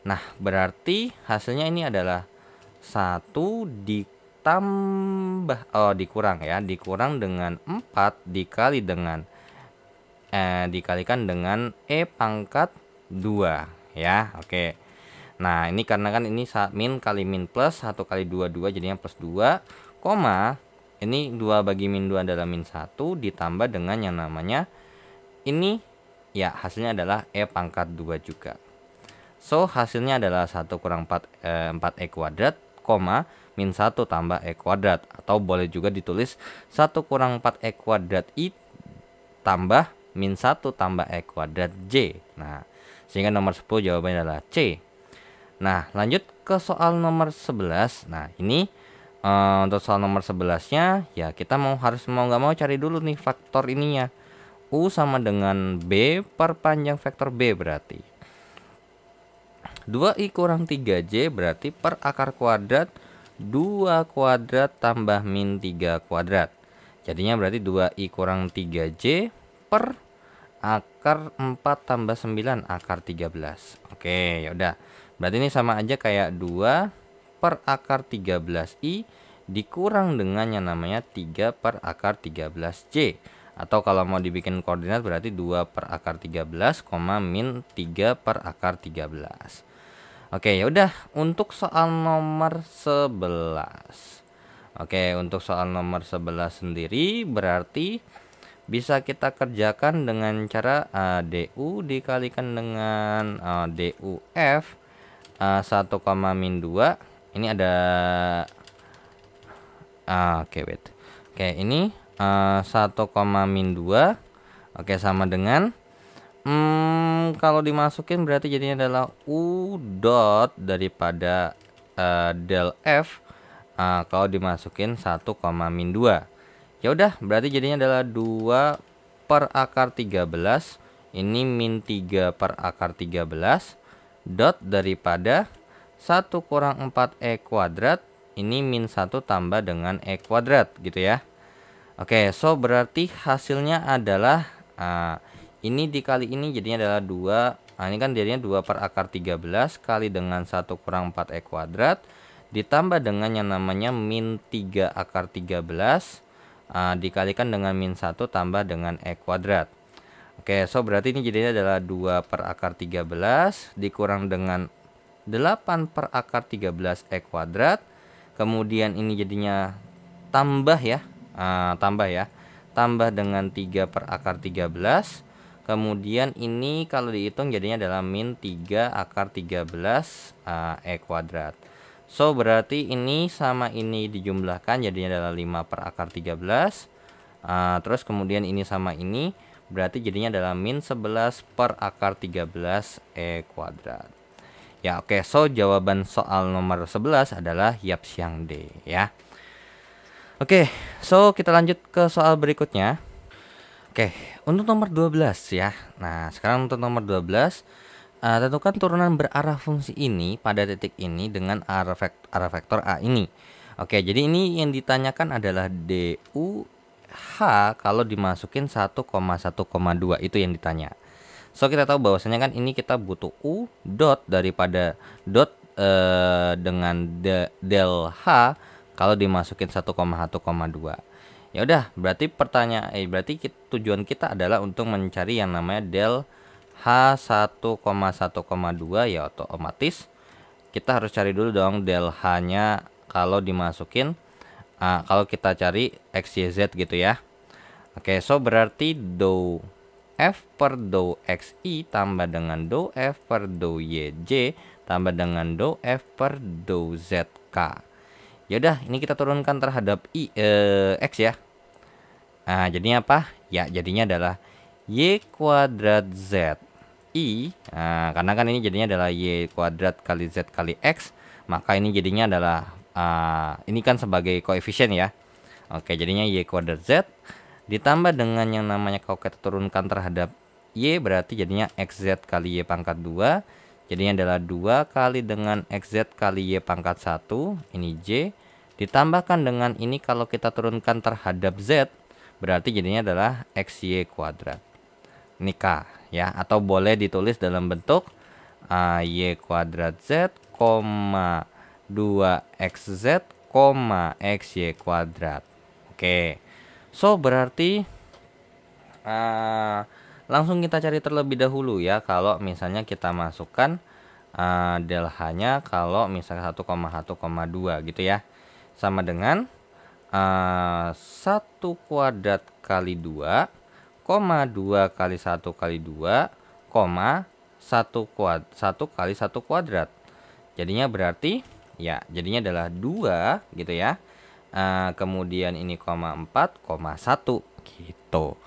Nah, berarti hasilnya ini adalah 1 dikurang dengan 4 dikalikan dengan E pangkat 2 ya. Oke. Nah, ini karena kan ini min kali min plus 1 kali 2 jadinya plus 2, koma ini 2 bagi min 2 adalah min 1 ditambah dengan yang namanya ini ya, hasilnya adalah E pangkat 2 juga. So, hasilnya adalah 1 kurang 4E kuadrat, koma min 1 tambah E kuadrat, atau boleh juga ditulis 1 kurang 4E kuadrat I tambah min 1 tambah E kuadrat J. Nah, sehingga nomor 10 jawabannya adalah C. Nah, lanjut ke soal nomor 11. Nah, ini untuk soal nomor 11-nya ya kita harus mau nggak mau cari dulu nih faktor ininya. U sama dengan B perpanjang vektor B, berarti 2I kurang 3J berarti per akar kuadrat 2 kuadrat tambah min 3 kuadrat. Jadinya berarti 2I kurang 3J per akar 4 tambah 9 akar 13. Oke, yaudah. Berarti ini sama aja kayak 2 per akar 13I dikurang dengan yang namanya 3 per akar 13J. Atau kalau mau dibikin koordinat berarti 2 per akar 13, min 3 per akar 13. Oke, yaudah untuk soal nomor 11. Oke, untuk soal nomor 11 sendiri berarti bisa kita kerjakan dengan cara DU dikalikan dengan DUF 1, min 2. Ini ada Oke, ini 1, min 2. Oke, sama dengan kalau dimasukin berarti jadinya adalah U dot daripada del F kalau dimasukin 1, min 2. Ya udah, berarti jadinya adalah 2 per akar 13. Ini min 3 per akar 13 dot daripada 1 kurang 4E kuadrat. Ini min 1 tambah dengan E kuadrat gitu ya. Oke, so berarti hasilnya adalah ini dikali ini jadinya adalah 2. Ini kan jadinya 2 per akar 13 kali dengan 1 kurang 4E kuadrat ditambah dengan yang namanya min 3 akar 13 dikalikan dengan min 1 tambah dengan E kuadrat. Oke, so berarti ini jadinya adalah 2 per akar 13 dikurang dengan 8 per akar 13 E kuadrat. Kemudian ini jadinya tambah dengan 3 per akar 13. Kemudian ini kalau dihitung jadinya adalah min 3 akar 13 E kuadrat. So berarti ini sama ini dijumlahkan jadinya adalah 5 per akar 13. Terus kemudian ini sama ini berarti jadinya adalah min 11 per akar 13 E kuadrat. Ya oke, so jawaban soal nomor 11 adalah Yapsiang D ya. Oke, so kita lanjut ke soal berikutnya. Oke, untuk nomor 12 ya. Nah, sekarang untuk nomor 12, tentukan turunan berarah fungsi ini pada titik ini dengan arah vektor A ini. Oke, jadi ini yang ditanyakan adalah DU H kalau dimasukin 1,1,2 itu yang ditanya. So kita tahu bahwasanya kan ini kita butuh U dot daripada dot dengan del H kalau dimasukin 1,1,2. Ya udah, berarti tujuan kita adalah untuk mencari yang namanya del H 1,1,2 ya, otomatis kita harus cari dulu dong del H-nya kalau dimasukin kalau kita cari X, Y, Z gitu ya. Oke, so berarti F per dou XI tambah dengan dou F per dou YJ tambah dengan dou F per dou ZK. Yaudah, ini kita turunkan terhadap X ya. Nah, jadinya apa? Ya, jadinya adalah Y kuadrat Z I. Nah, karena kan ini jadinya adalah Y kuadrat kali Z kali X, maka ini jadinya adalah ini kan sebagai koefisien ya. Oke, jadinya Y kuadrat Z ditambah dengan yang namanya kalau kita turunkan terhadap Y, berarti jadinya XZ kali Y pangkat 2. Jadinya adalah 2 kali dengan XZ kali Y pangkat 1. Ini J. Ditambahkan dengan ini kalau kita turunkan terhadap Z, berarti jadinya adalah XY kuadrat. Ini K ya, atau boleh ditulis dalam bentuk Y kuadrat Z, 2XZ, XY kuadrat. Oke, so berarti langsung kita cari terlebih dahulu ya. Kalau misalnya kita masukkan del H-nya kalau misalnya 1,1,2 gitu ya, sama dengan 1 kuadrat kali 2, 2 kali 1 kali 2, 1 kali 1 kuadrat. Jadinya berarti ya, jadinya adalah 2 gitu ya. Kemudian ini 4,1 gitu.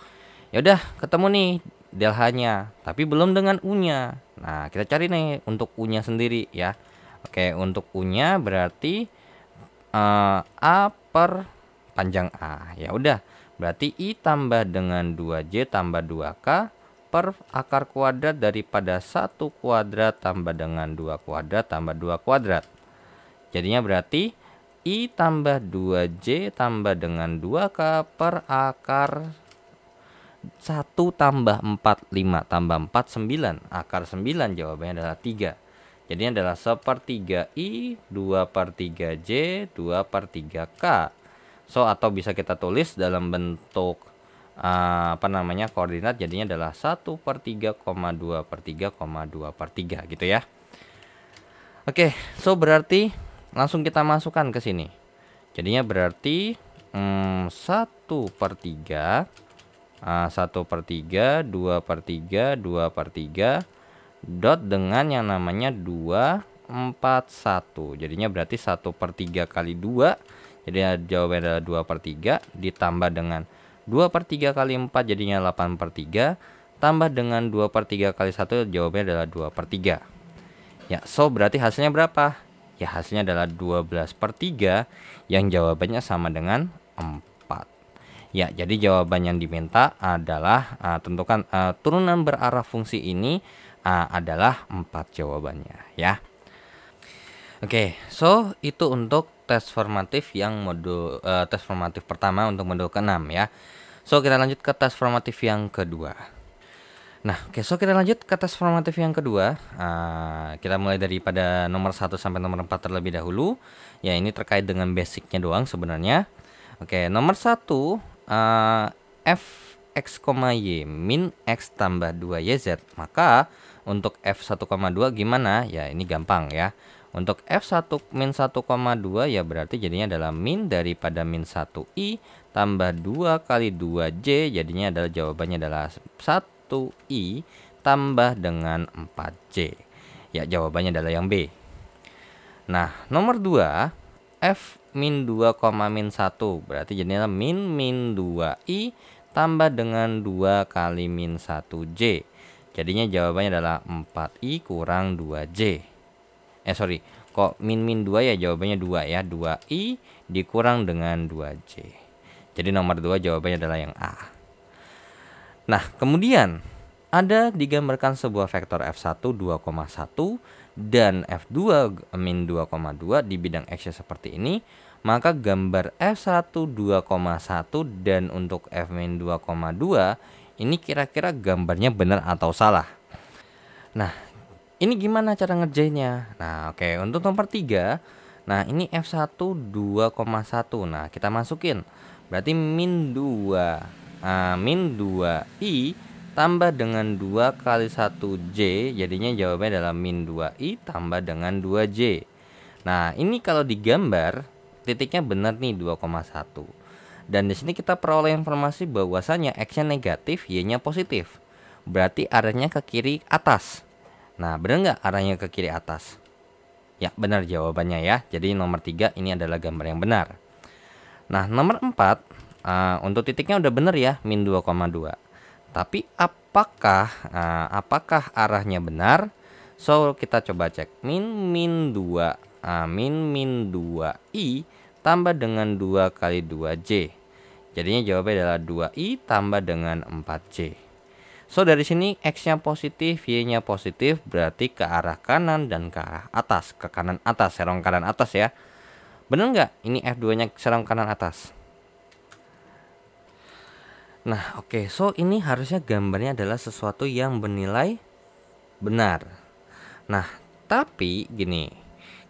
Ya udah, ketemu nih del H-nya, tapi belum dengan U-nya. Nah, kita cari nih untuk U-nya sendiri ya. Oke, untuk U-nya berarti A per panjang A. Ya udah, berarti I tambah dengan 2J tambah 2K per akar kuadrat daripada 1 kuadrat tambah dengan 2 kuadrat tambah 2 kuadrat. Jadinya berarti I tambah 2J tambah dengan 2K per akar 1 tambah 4, 5 tambah 4, 9. Akar 9 jawabannya adalah 3. Jadinya adalah 1/3 I, 2/3J, 2/3K. So, atau bisa kita tulis dalam bentuk koordinat, jadinya adalah 1/3, 2/3, 2/3 gitu ya. Oke, so berarti langsung kita masukkan ke sini. Jadinya berarti 1/3, 1/3, 2/3, 2/3 dot dengan yang namanya 2, 4, 1. Jadinya berarti 1/3 kali 2, jadi jawabannya adalah 2/3 ditambah dengan 2/3 kali 4, jadinya 8/3, tambah dengan 2/3 kali 1, jawabannya adalah 2/3. Ya, so berarti hasilnya berapa? Ya, hasilnya adalah 12/3 yang jawabannya sama dengan 4. Ya, jadi jawaban yang diminta adalah tentukan turunan berarah fungsi ini adalah 4 jawabannya ya. Oke, so itu untuk tes formatif yang modul tes formatif pertama untuk modul ke-6 ya. So kita lanjut ke tes formatif yang kedua. Nah, oke, so kita lanjut ke tes formatif yang kedua. Kita mulai daripada nomor 1 sampai nomor 4 terlebih dahulu. Ya, ini terkait dengan basicnya doang sebenarnya. Oke, nomor 1 f x, y min x tambah 2yz. Maka untuk f1,2 gimana? Ya, ini gampang ya. Untuk f1 min 1,2 ya berarti jadinya adalah min daripada min 1i tambah 2 kali 2j. Jadinya adalah jawabannya adalah 1i tambah dengan 4j. Ya, jawabannya adalah yang B. Nah, nomor 2 f min 2, min 1 berarti jadinya min 2i tambah dengan 2 kali min 1j. Jadinya jawabannya adalah 4i kurang 2j. Kok min 2 ya, jawabannya 2 ya. 2i dikurang dengan 2j. Jadi nomor 2 jawabannya adalah yang A. Nah, kemudian ada digambarkan sebuah vektor f1 2,1 dan f2 min 2,2 di bidang x seperti ini. Maka gambar f1 2,1 dan untuk f min 2,2 ini kira-kira gambarnya benar atau salah. Nah, ini gimana cara ngerjainnya? Nah, oke, untuk nomor 3. Nah, ini f1 2,1. Nah, kita masukin. Berarti min 2i tambah dengan 2 kali 1j. Jadinya jawabannya adalah min 2i tambah dengan 2j. Nah, ini kalau digambar titiknya benar nih 2,1. Dan di sini kita peroleh informasi bahwasanya x-nya negatif, y-nya positif. berarti arahnya ke kiri atas. Nah, benar nggak arahnya ke kiri atas? Ya, benar jawabannya ya. Jadi nomor 3 ini adalah gambar yang benar. Nah, nomor 4, untuk titiknya udah benar ya, min 2,2. Tapi apakah arahnya benar? So, kita coba cek. Min 2, min 2i tambah dengan 2 kali 2j. Jadinya jawabannya adalah 2i tambah dengan 4j. So, dari sini X-nya positif, Y-nya positif, berarti ke arah kanan dan ke arah atas. Ke kanan atas, serong kanan atas ya. Bener nggak? Ini F2-nya serong kanan atas. Nah, oke. So, ini harusnya gambarnya adalah sesuatu yang bernilai benar. Nah, tapi gini.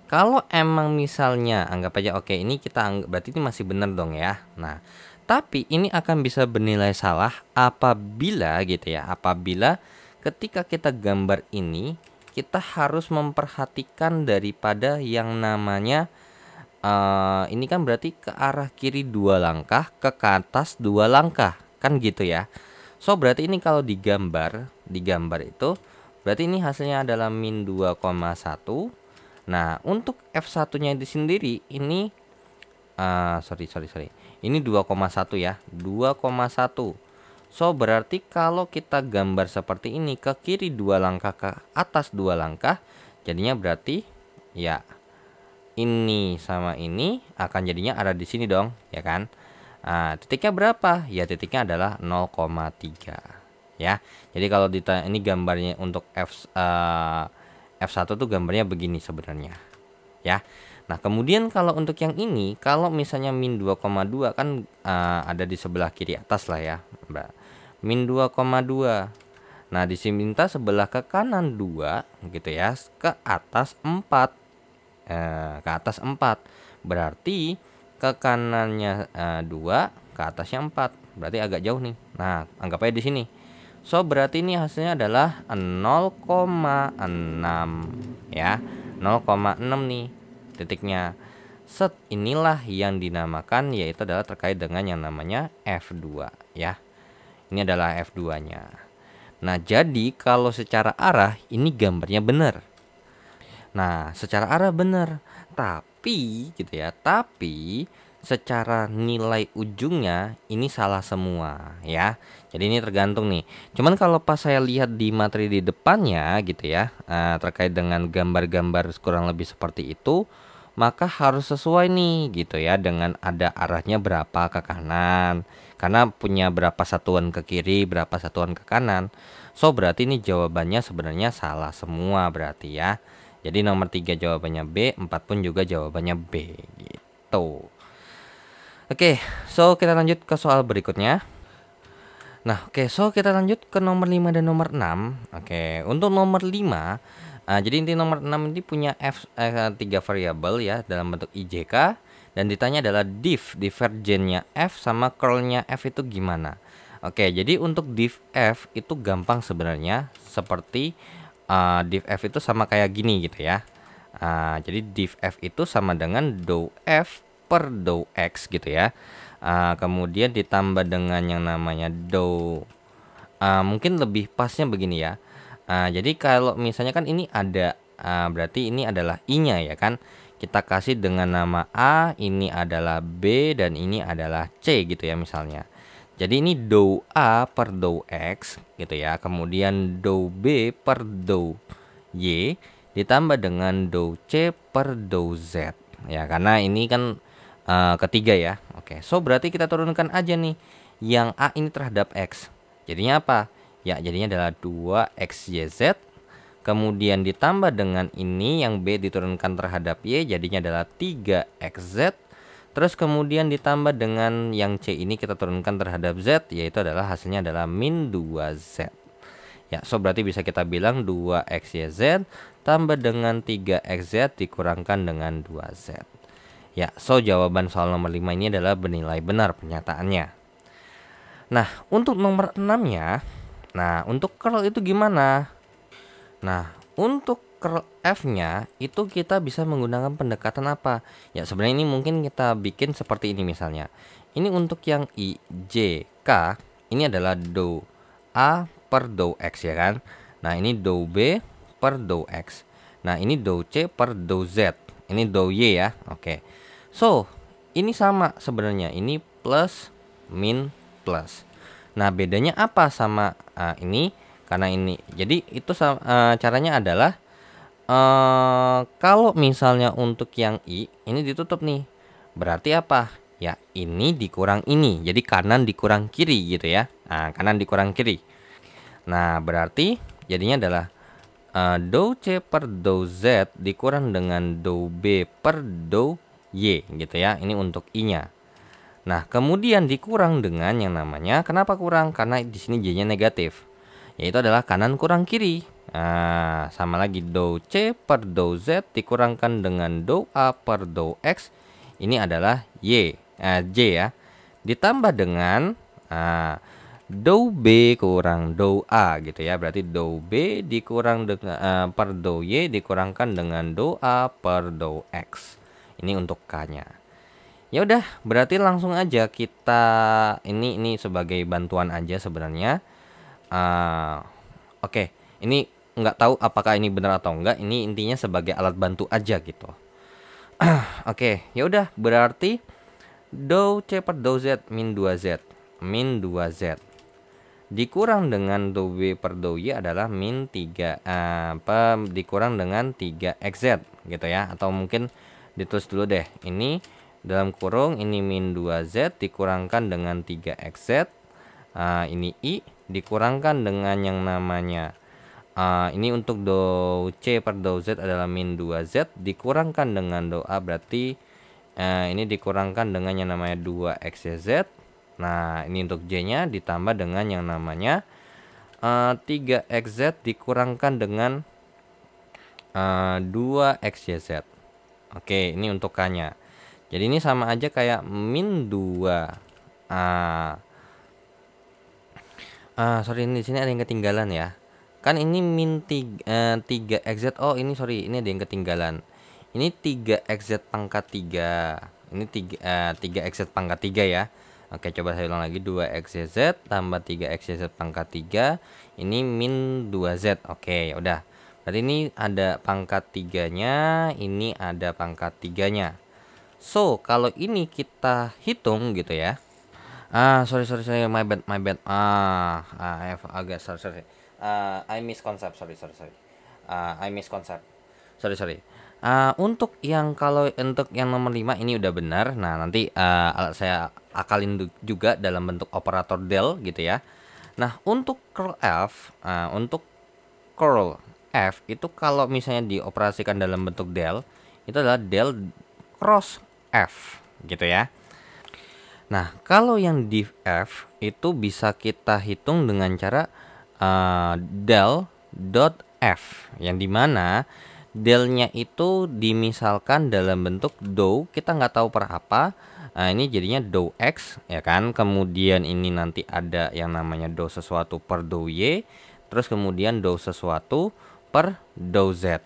Kalau emang misalnya, anggap aja oke, ini kita anggap berarti ini masih benar dong ya. Nah, tapi ini akan bisa bernilai salah apabila gitu ya. Apabila ketika kita gambar ini, kita harus memperhatikan daripada yang namanya ini kan berarti ke arah kiri 2 langkah, ke atas 2 langkah, kan gitu ya. So, berarti ini kalau digambar itu berarti ini hasilnya adalah min 2,1. Nah, untuk F1-nya itu sendiri ini sorry. Ini 2,1 ya, 2,1. So, berarti kalau kita gambar seperti ini, ke kiri 2 langkah, ke atas 2 langkah, jadinya berarti ya ini sama ini akan jadinya ada di sini dong, ya kan? Titiknya berapa? Ya, titiknya adalah 0,3 ya. Jadi kalau ini gambarnya untuk F1 tuh gambarnya begini sebenarnya ya. Nah, kemudian kalau untuk yang ini, kalau misalnya min 2,2 kan ada di sebelah kiri atas lah ya, Mbak. Min 2,2. Nah, diminta sebelah ke kanan 2 gitu ya, ke atas 4. Ke atas 4. Berarti ke kanannya 2, ke atasnya 4. Berarti agak jauh nih. Nah, anggap aja di sini. So, berarti ini hasilnya adalah 0,6 ya. 0,6 nih titiknya. Set, inilah yang dinamakan yaitu adalah terkait dengan yang namanya F2 ya. Ini adalah F2-nya. Nah, jadi kalau secara arah ini gambarnya benar. Nah, secara arah benar. Tapi gitu ya, tapi secara nilai ujungnya ini salah semua ya. Jadi ini tergantung nih. Cuman kalau pas saya lihat di materi di depannya gitu ya, terkait dengan gambar-gambar kurang lebih seperti itu, maka harus sesuai nih gitu ya, dengan ada arahnya berapa ke kanan. Karena punya berapa satuan ke kiri, berapa satuan ke kanan. So, berarti ini jawabannya sebenarnya salah semua berarti ya. Jadi nomor 3 jawabannya B, 4 pun juga jawabannya B gitu. Oke, so kita lanjut ke soal berikutnya. Nah, oke, so kita lanjut ke nomor 5 dan nomor 6. Oke, untuk nomor 5, jadi inti nomor 6 ini punya 3 variabel ya dalam bentuk IJK, dan ditanya adalah divergennya F sama curlnya F itu gimana. Oke, jadi untuk div F itu gampang sebenarnya, seperti div F itu sama kayak gini gitu ya. Jadi div F itu sama dengan dou F per dou X gitu ya. Kemudian ditambah dengan yang namanya dou, mungkin lebih pasnya begini ya. Jadi kalau misalnya kan ini ada, berarti ini adalah I-nya ya kan. Kita kasih dengan nama A, ini adalah B, dan ini adalah C gitu ya misalnya. Jadi ini dou A per dou X gitu ya. Kemudian dou B per dou Y ditambah dengan dou C per dou Z. Ya, karena ini kan ketiga ya. Oke, so berarti kita turunkan aja nih yang A ini terhadap X. Jadinya apa? Ya, jadinya adalah 2XYZ. Kemudian ditambah dengan ini yang B diturunkan terhadap Y, jadinya adalah 3XZ. Terus kemudian ditambah dengan yang C ini kita turunkan terhadap Z, yaitu adalah hasilnya adalah min 2Z. Ya, so berarti bisa kita bilang 2XYZ tambah dengan 3XZ dikurangkan dengan 2Z. Ya, so jawaban soal nomor 5 ini adalah bernilai benar pernyataannya. Nah, untuk nomor 6-nya, nah untuk curl itu gimana? Nah, untuk curl F-nya itu kita bisa menggunakan pendekatan apa? Ya, sebenarnya ini mungkin kita bikin seperti ini misalnya. Ini untuk yang I, J, K, ini adalah do A per dou X ya kan. Nah ini dou B per dou X. Nah ini dou C per dou Z. Ini dou Y ya. Oke. So ini sama sebenarnya. Ini plus min plus. Nah bedanya apa sama ini? Karena ini. Jadi itu caranya adalah kalau misalnya untuk yang I ini ditutup nih. Berarti apa? Ya ini dikurang ini, jadi kanan dikurang kiri gitu ya. Nah kanan dikurang kiri. Nah berarti jadinya adalah dou C per dou Z dikurang dengan dou B per dou Y gitu ya. Ini untuk I nya. Nah kemudian dikurang dengan yang namanya, kenapa kurang? Karena di sini Y nya negatif, yaitu adalah kanan kurang kiri. Nah sama lagi, dou C per dou Z dikurangkan dengan dou A per dou X. Ini adalah J ya, ditambah dengan dou B kurang dou A gitu ya. Berarti dou B dikurang dengan per dou Y dikurangkan dengan dou A per dou X. Ini untuk K-nya. Ya udah, berarti langsung aja kita ini sebagai bantuan aja sebenarnya. Oke, ini nggak tahu apakah ini benar atau enggak. Ini intinya sebagai alat bantu aja gitu. Oke, ya udah, berarti dou C per dou Z min 2Z dikurang dengan dou B per dou Y adalah min 3 dikurang dengan 3XZ gitu ya. Atau mungkin ditulis dulu deh, ini dalam kurung ini min 2Z dikurangkan dengan 3XZ. Ini I dikurangkan dengan yang namanya ini untuk dou C per dou Z adalah min 2Z dikurangkan dengan dou A, berarti ini dikurangkan dengan yang namanya 2XZ. Nah ini untuk J nya ditambah dengan yang namanya 3XZ dikurangkan dengan 2XYZ. Oke, ini untuk K nya. Jadi ini sama aja kayak min 2. Sorry, ini di sini ada yang ketinggalan ya. Kan ini min 3XZ. Oh ini sorry, ini ada yang ketinggalan. Ini 3XZ pangkat 3. Ini 3XZ pangkat 3 ya. Oke, coba saya ulang lagi, 2XZ tambah 3XZ pangkat 3. Ini min 2Z. Oke, ya udah. Berarti ini ada pangkat 3-nya, ini ada pangkat 3-nya. So, kalau ini kita hitung gitu ya. Sorry, my bad. I have agak sorry. I misconcept. Sorry. I misconcept. Sorry. Untuk yang nomor 5 ini udah benar. Nah, nanti saya akalin juga dalam bentuk operator del gitu ya. Nah, untuk curl F itu kalau misalnya dioperasikan dalam bentuk del, itu adalah del cross F gitu ya. Nah, kalau yang div F itu bisa kita hitung dengan cara del dot F, yang dimana delnya itu dimisalkan dalam bentuk dou, kita nggak tahu per apa. Nah, ini jadinya dou X ya kan. Kemudian ini nanti ada yang namanya dou sesuatu per dou Y, terus kemudian dou sesuatu per dou Z.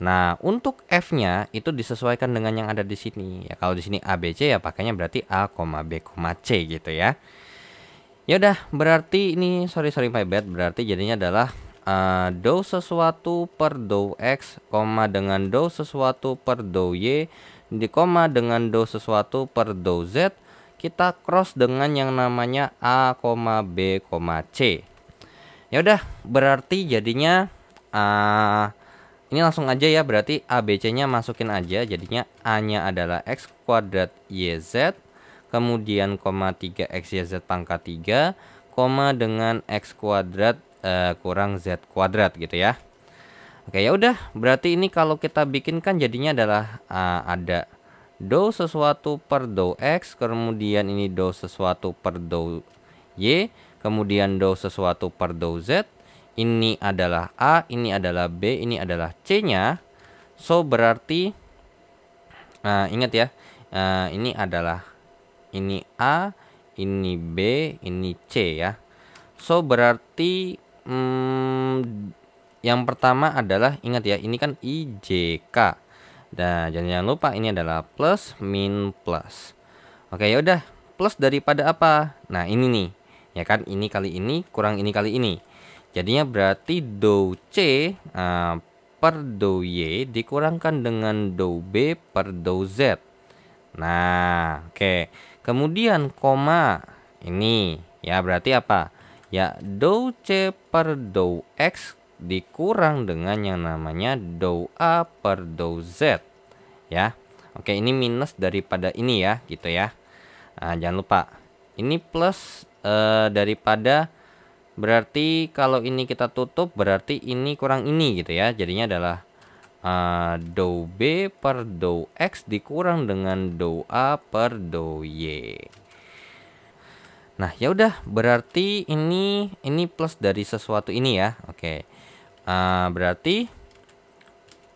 Nah, untuk F-nya itu disesuaikan dengan yang ada di sini. Ya, kalau di sini ABC ya pakainya berarti A, B, C gitu ya. Ya udah, berarti ini sorry my bad. Berarti jadinya adalah dou sesuatu per dou X, dengan dou sesuatu per dou Y, dengan dou sesuatu per dou Z, kita cross dengan yang namanya A, B, C. Ya udah, berarti jadinya ini langsung aja ya, berarti ABC-nya masukin aja. Jadinya A-nya adalah X kuadrat YZ, kemudian 3XYZ pangkat 3, dengan X kuadrat kurang Z kuadrat gitu ya. Oke, ya udah, berarti ini kalau kita bikinkan jadinya adalah ada dou sesuatu per dou X, kemudian ini dou sesuatu per dou Y, kemudian dou sesuatu per dou Z. Ini adalah A, ini adalah B, ini adalah C-nya. So berarti ingat ya, ini adalah ini A, ini B, ini C ya. So berarti yang pertama adalah, ingat ya, ini kan IJK. Dan jangan lupa ini adalah plus min plus. Oke, ya udah, plus daripada apa? Nah, ini nih. ya kan, ini kali ini kurang ini kali ini. Jadinya berarti dou C per dou Y dikurangkan dengan dou B per dou Z. Nah, oke. Kemudian koma ini ya berarti apa? Ya dou C per dou X dikurang dengan yang namanya dou A per dou Z. Ya. Oke, ini minus daripada ini ya, gitu ya. Nah, jangan lupa. Ini plus daripada, berarti kalau ini kita tutup berarti ini kurang ini gitu ya. Jadinya adalah dou B per dou X dikurang dengan dou A per dou Y. Nah, ya udah berarti ini plus dari sesuatu ini ya. Oke. Berarti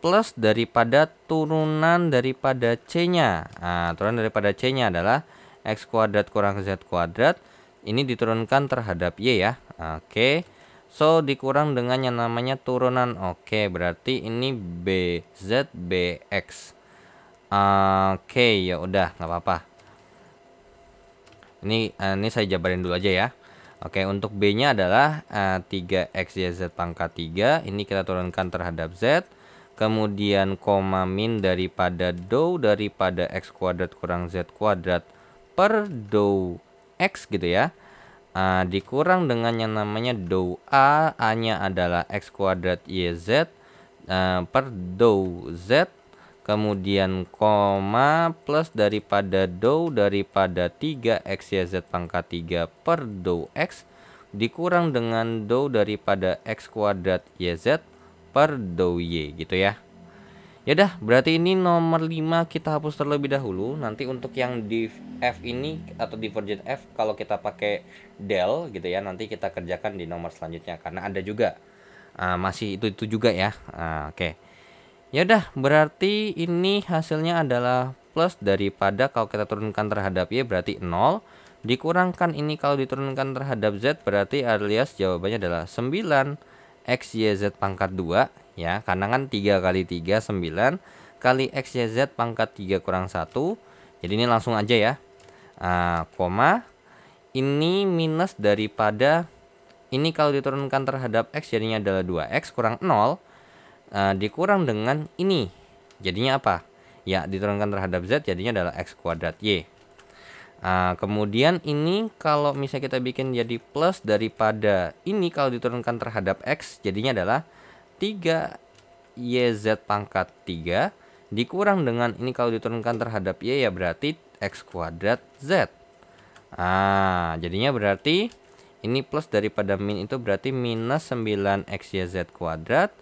plus daripada turunan daripada C-nya. Turunan daripada C-nya adalah X kuadrat kurang Z kuadrat. Ini diturunkan terhadap Y ya. Oke. So dikurang dengan yang namanya turunan. Oke, berarti ini BZ BX. Oke, ya udah nggak apa-apa. Ini saya jabarin dulu aja ya. Oke, untuk B-nya adalah 3XYZ pangkat 3. Ini kita turunkan terhadap Z. Kemudian koma min daripada dou daripada X kuadrat kurang Z kuadrat per dou X gitu ya. Dikurang dengan yang namanya dou A-nya adalah X kuadrat YZ per dou Z, kemudian koma plus daripada dou daripada 3XYZ pangkat 3 per dou X dikurang dengan dou daripada X kuadrat YZ per dou Y gitu ya. Yaudah, berarti ini nomor 5 kita hapus terlebih dahulu. Nanti untuk yang div F ini atau divergent F kalau kita pakai del gitu ya, nanti kita kerjakan di nomor selanjutnya karena ada juga masih itu juga ya. Oke. Yaudah, berarti ini hasilnya adalah plus daripada kalau kita turunkan terhadap Y berarti 0, dikurangkan ini kalau diturunkan terhadap Z berarti alias jawabannya adalah 9 XYZ pangkat 2 ya, karena kan 3 kali 3 9 kali XYZ pangkat 3 kurang 1. Jadi ini langsung aja ya. Koma ini minus daripada ini kalau diturunkan terhadap X jadinya adalah 2X kurang 0 dikurang dengan ini. Jadinya apa? Ya, diturunkan terhadap Z jadinya adalah X kuadrat Y. Kemudian ini kalau misalnya kita bikin jadi plus daripada ini kalau diturunkan terhadap X jadinya adalah 3YZ pangkat 3 dikurang dengan ini kalau diturunkan terhadap Y ya berarti X kuadrat Z. Jadinya berarti ini plus daripada min itu berarti minus 9XYZ kuadrat.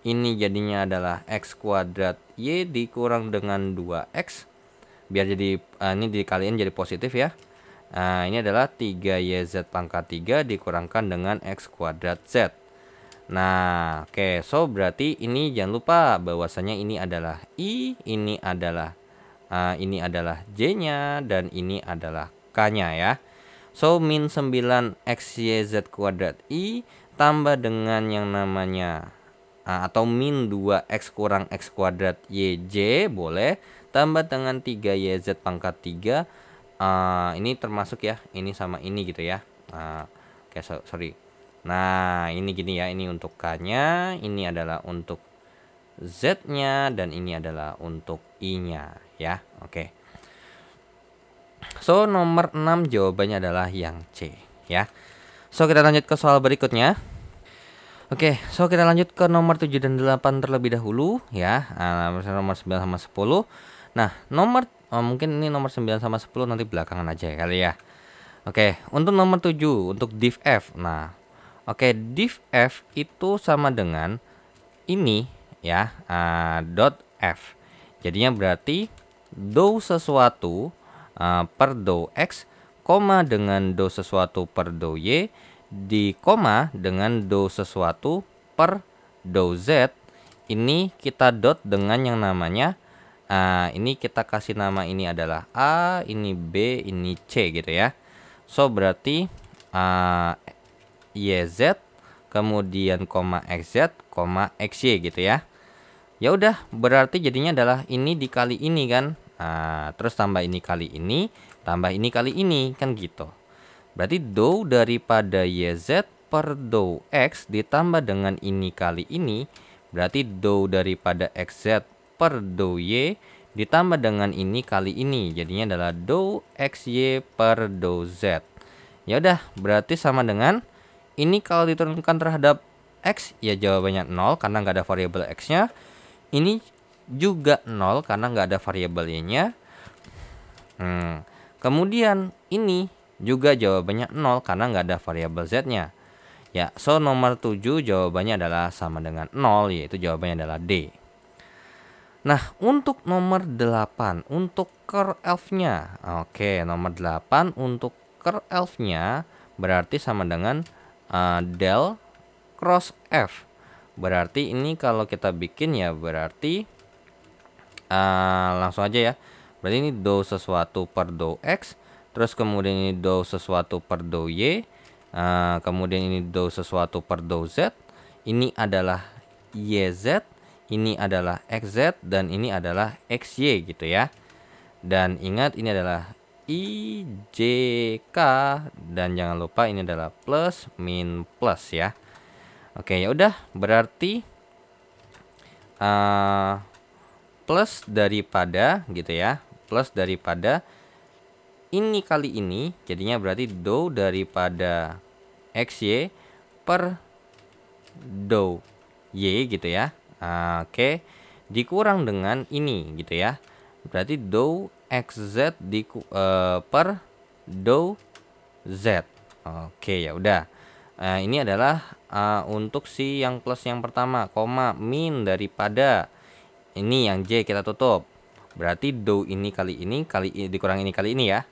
Ini jadinya adalah X kuadrat Y dikurang dengan 2X. Biar jadi ini dikaliin jadi positif ya. Ini adalah 3YZ pangkat 3 dikurangkan dengan X kuadrat Z. Nah, oke. So berarti ini jangan lupa bahwasanya ini adalah I, ini adalah J-nya, dan ini adalah K-nya ya. So min 9XYZ kuadrat I tambah dengan yang namanya atau min 2X kurang X kuadrat YJ boleh, tambah dengan 3YZ pangkat 3. Ini termasuk ya, ini sama ini gitu ya. Oke, sorry. Nah, ini gini ya, ini untuk K-nya, ini adalah untuk Z-nya, dan ini adalah untuk I-nya ya. Oke. So, nomor 6 jawabannya adalah yang C ya. So, kita lanjut ke soal berikutnya. Oke, so kita lanjut ke nomor 7 dan 8 terlebih dahulu ya. Nomor 9 sama 10. Nah, mungkin ini nomor 9 sama 10 nanti belakangan aja kali ya. Oke, untuk nomor 7 untuk div F. Nah, oke, div F itu sama dengan ini ya, dot F. Jadinya berarti dou sesuatu per dou X, koma dengan dou sesuatu per dou Y, di koma dengan dou sesuatu per dou Z. Ini kita dot dengan yang namanya ini kita kasih nama ini adalah A, ini B, ini C gitu ya. So berarti YZ kemudian koma XZ koma XY gitu ya. Ya udah, berarti jadinya adalah ini dikali ini kan. Terus tambah ini kali ini, tambah ini kali ini kan gitu. Berarti do daripada YZ per do X ditambah dengan ini kali ini. Berarti do daripada XZ per do Y ditambah dengan ini kali ini. Jadinya adalah do XY per do Z. Ya udah, berarti sama dengan ini kalau diturunkan terhadap X, ya jawabannya 0 karena nggak ada variabel X-nya. Ini juga 0 karena nggak ada variabel Y-nya. Kemudian ini juga jawabannya 0 karena nggak ada variabel Z-nya. Ya, so nomor 7 jawabannya adalah sama dengan 0, yaitu jawabannya adalah D. Nah, untuk nomor 8, untuk curl-nya. Oke, nomor 8 untuk curl-nya berarti sama dengan del cross F. Berarti ini kalau kita bikin ya berarti langsung aja ya. Berarti ini do sesuatu per do X, terus kemudian ini do sesuatu per do Y, kemudian ini do sesuatu per do Z. Ini adalah YZ, ini adalah XZ, dan ini adalah XY gitu ya. Dan ingat ini adalah IJK, dan jangan lupa ini adalah plus min plus ya. Oke, ya udah, berarti plus daripada gitu ya, plus daripada ini kali ini, jadinya berarti do daripada XY per do Y gitu ya. Oke, dikurang dengan ini gitu ya, berarti do XZ per do Z. Oke, ya udah. Ini adalah untuk si yang plus yang pertama, koma min daripada ini yang J kita tutup. Berarti do ini kali dikurang ini kali ini ya.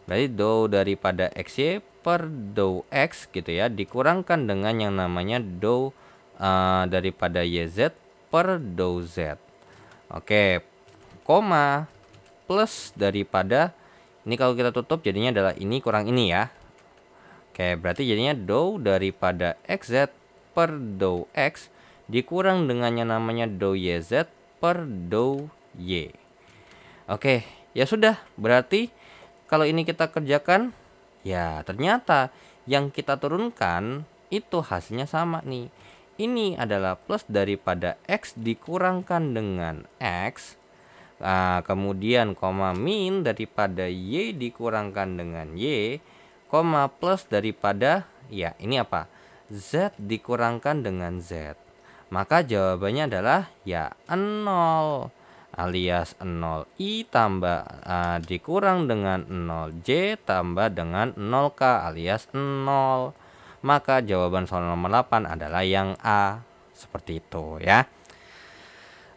Berarti do daripada XY per do X gitu ya, dikurangkan dengan yang namanya do daripada YZ per do Z. Oke, koma plus daripada ini kalau kita tutup jadinya adalah ini kurang ini ya. Oke, berarti jadinya do daripada XZ per do X dikurang dengan yang namanya do YZ per do Y. Oke, ya sudah, berarti kalau ini kita kerjakan, ya ternyata yang kita turunkan itu hasilnya sama nih. Ini adalah plus daripada X dikurangkan dengan X, kemudian koma min daripada Y dikurangkan dengan Y, koma plus daripada, ya ini apa? Z dikurangkan dengan Z. Maka jawabannya adalah ya 0. Alias 0i tambah dikurang dengan 0j tambah dengan 0k alias 0. Maka jawaban soal nomor 8 adalah yang A. Seperti itu ya.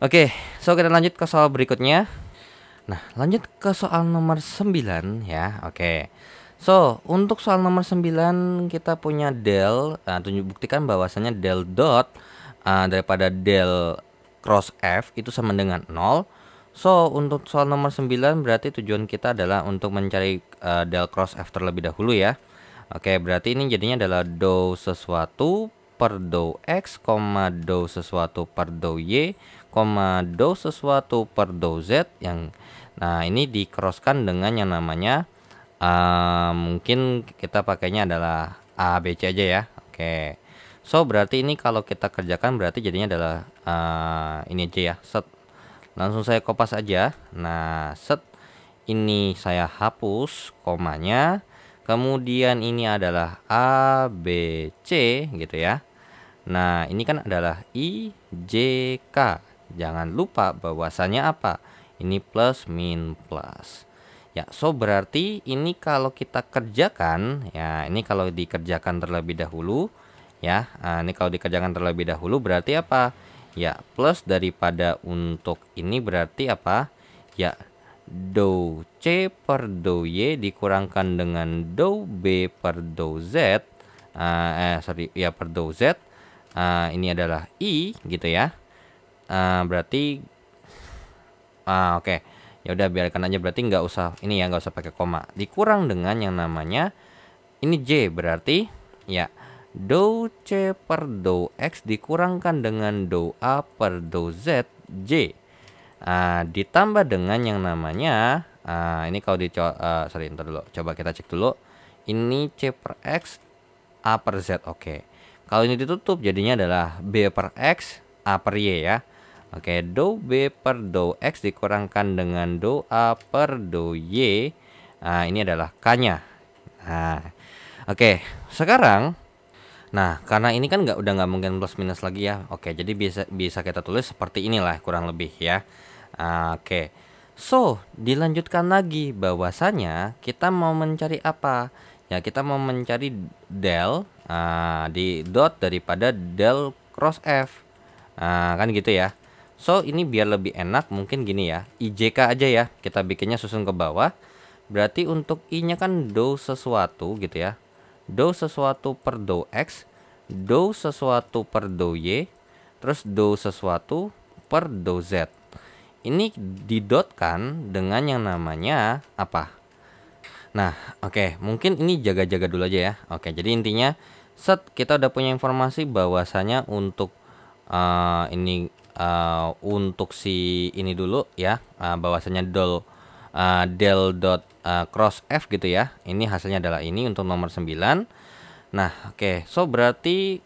Oke, so kita lanjut ke soal berikutnya. Nah, lanjut ke soal nomor 9 ya. Oke. So, untuk soal nomor 9 kita punya del, buktikan bahwasannya del dot daripada del cross F itu sama dengan 0. So, untuk soal nomor 9 berarti tujuan kita adalah untuk mencari del cross F terlebih dahulu ya. Oke, berarti ini jadinya adalah do sesuatu per do X, do sesuatu per do Y, do sesuatu per do Z. Nah, ini di-crosskan dengan yang namanya mungkin kita pakainya adalah A, B, C aja ya. Oke. So, berarti ini kalau kita kerjakan berarti jadinya adalah ini aja ya. Set. Langsung saya kopas aja. Nah, set. Ini saya hapus komanya. Kemudian ini adalah A, B, C gitu ya. Nah, ini kan adalah I, J, K. Jangan lupa bahwasannya apa? Ini plus min plus. Ya, so berarti ini kalau kita kerjakan, ya ini kalau dikerjakan terlebih dahulu. Ya, ini kalau dikerjakan terlebih dahulu berarti apa? Ya, plus daripada untuk ini berarti apa? Ya, do C per do Y dikurangkan dengan do B per do Z. Per do Z. Ini adalah I gitu ya. Berarti oke. Ya udah biarkan aja, berarti nggak usah ini ya, nggak usah pakai koma. Dikurang dengan yang namanya ini J, berarti ya do C per do X dikurangkan dengan do A per do Z J. Ditambah dengan yang namanya ini kalau ntar dulu, coba kita cek dulu. Ini C per X, A per Z. Oke. Kalau ini ditutup jadinya adalah B per X, A per Y ya. Oke, do B per do X dikurangkan dengan do A per do Y. Nah, ini adalah K-nya. Nah, oke. Sekarang, nah, karena ini kan udah nggak mungkin plus minus lagi ya. Oke, jadi bisa kita tulis seperti inilah kurang lebih ya. Oke. So, dilanjutkan lagi bahwasanya kita mau mencari apa? Ya, kita mau mencari del di dot daripada del cross F. Kan gitu ya. So, ini biar lebih enak mungkin gini ya. IJK aja ya. Kita bikinnya susun ke bawah. Berarti untuk I-nya kan do sesuatu gitu ya. Do sesuatu per do X, do sesuatu per do Y, terus do sesuatu per do Z. Ini didotkan dengan yang namanya apa? Nah, oke, mungkin ini jaga-jaga dulu aja ya. Oke, jadi intinya set kita udah punya informasi bahwasanya untuk ini untuk si ini dulu ya, bahwasanya del dot cross F gitu ya. Ini hasilnya adalah ini untuk nomor 9. Nah, oke. So berarti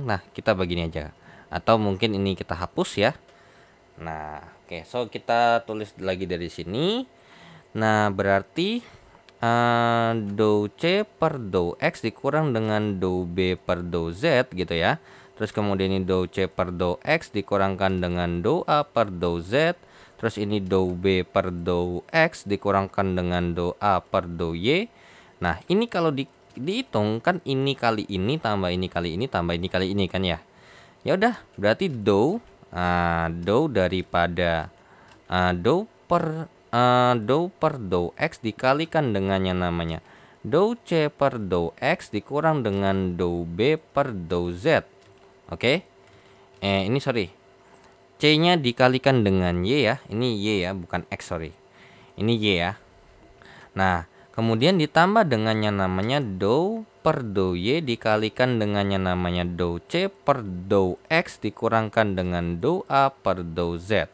nah, kita begini aja. Atau mungkin ini kita hapus ya. Nah, oke. So kita tulis lagi dari sini. Nah, berarti do C per do X dikurang dengan do B per do Z gitu ya. Terus kemudian ini do C per do X dikurangkan dengan do A per do Z. Terus ini do B per do X dikurangkan dengan do A per do Y. Nah, ini kalau dihitung kan ini kali ini tambah ini kali ini tambah ini kali ini kan ya. Ya udah, berarti do daripada do per do X dikalikan dengan yang namanya do C per do X dikurang dengan do B per do Z. Oke. Ini sorry. C-nya dikalikan dengan Y ya. Ini Y ya, bukan X, sorry. Ini Y ya. Nah, kemudian ditambah dengan yang namanya do per do Y dikalikan dengan yang namanya do C per do X dikurangkan dengan do A per do Z.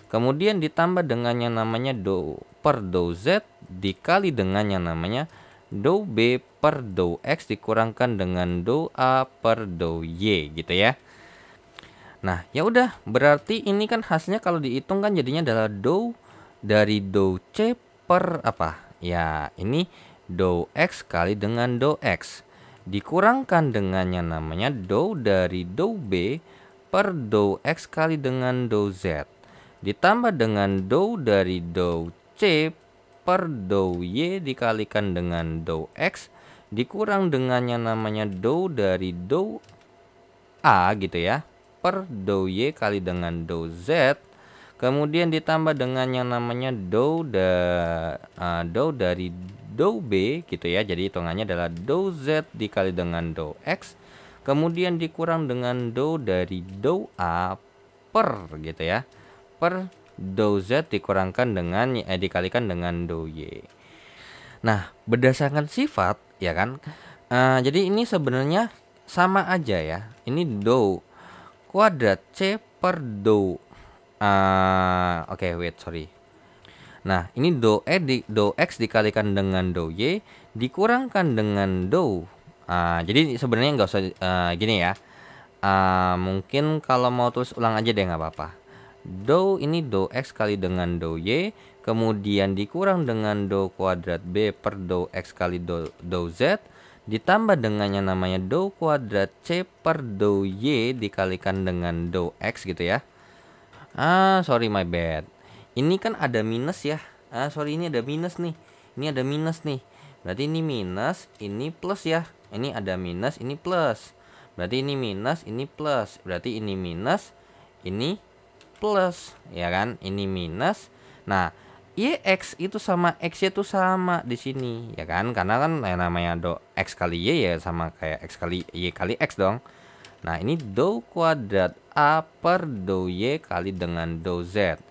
Kemudian ditambah dengan yang namanya do per do Z dikali dengan yang namanya do B per do X dikurangkan dengan do A per do Y gitu ya. Nah, ya udah, berarti ini kan hasilnya kalau dihitung kan jadinya adalah do dari do C per apa? Ya, ini do X kali dengan do X dikurangkan dengan yang namanya do dari do B per do X kali dengan do Z ditambah dengan do dari do C per do Y dikalikan dengan do X dikurang dengan yang namanya do dari do A gitu ya per do Y kali dengan do Z, kemudian ditambah dengan yang namanya do dari do B gitu ya, jadi hitungannya adalah do Z dikali dengan do X, kemudian dikurang dengan do dari do A per gitu ya, per do Z dikurangkan dengan dikalikan dengan do Y. Nah, berdasarkan sifat ya kan, jadi ini sebenarnya sama aja ya, ini do kuadrat C per do wait, sorry. Nah, ini do X dikalikan dengan do Y dikurangkan dengan do. Jadi sebenarnya nggak usah gini ya. Mungkin kalau mau tulis ulang aja deh nggak apa-apa. Do ini do X kali dengan do Y, kemudian dikurang dengan do kuadrat B per do X kali do Z, ditambah dengan yang namanya do kuadrat C per do Y dikalikan dengan do X gitu ya. Sorry, my bad. Ini kan ada minus ya. Sorry, ini ada minus nih. Ini ada minus nih. Berarti ini minus, ini plus ya. Ini ada minus, ini plus. Berarti ini minus, ini plus. Berarti ini minus, ini plus. Ya kan? Ini minus. Nah, YX itu sama X-nya itu sama di sini, ya kan? Karena kan yang namanya do X kali Y ya sama kayak X kali Y kali X dong. Nah, ini do kuadrat A per do Y kali dengan do Z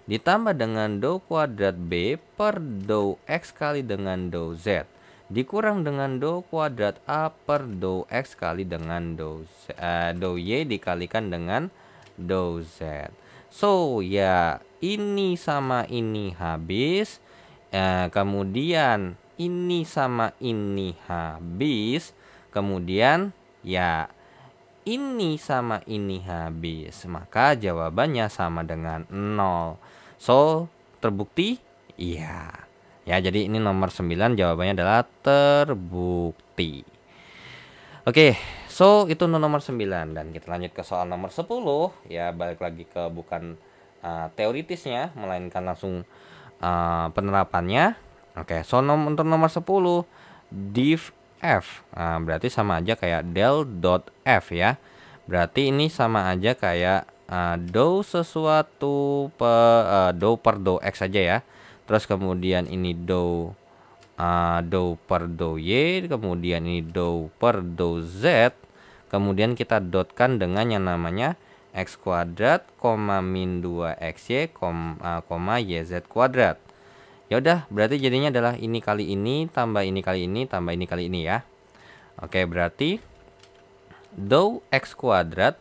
ditambah dengan do kuadrat B per do X kali dengan do Z dikurang dengan do kuadrat A per do X kali dengan do Y dikalikan dengan do Z. So, ya ini sama ini habis. Kemudian ini sama ini habis, kemudian ya ini sama ini habis, maka jawabannya sama dengan 0. So, terbukti? Iya. Ya, jadi ini nomor 9 jawabannya adalah terbukti. Oke, so itu nomor 9 dan kita lanjut ke soal nomor 10 ya, balik lagi ke bukan teoritisnya melainkan langsung penerapannya. Oke, so untuk nomor 10 div f. Berarti sama aja kayak del dot f ya. Berarti ini sama aja kayak do sesuatu do per do x aja ya. Terus kemudian ini do per do y, kemudian ini do per do z, kemudian kita dotkan dengan yang namanya x kuadrat, min 2xy, yz kuadrat. Ya udah, berarti jadinya adalah ini kali ini tambah ini kali ini tambah ini kali ini ya. Oke, berarti do x kuadrat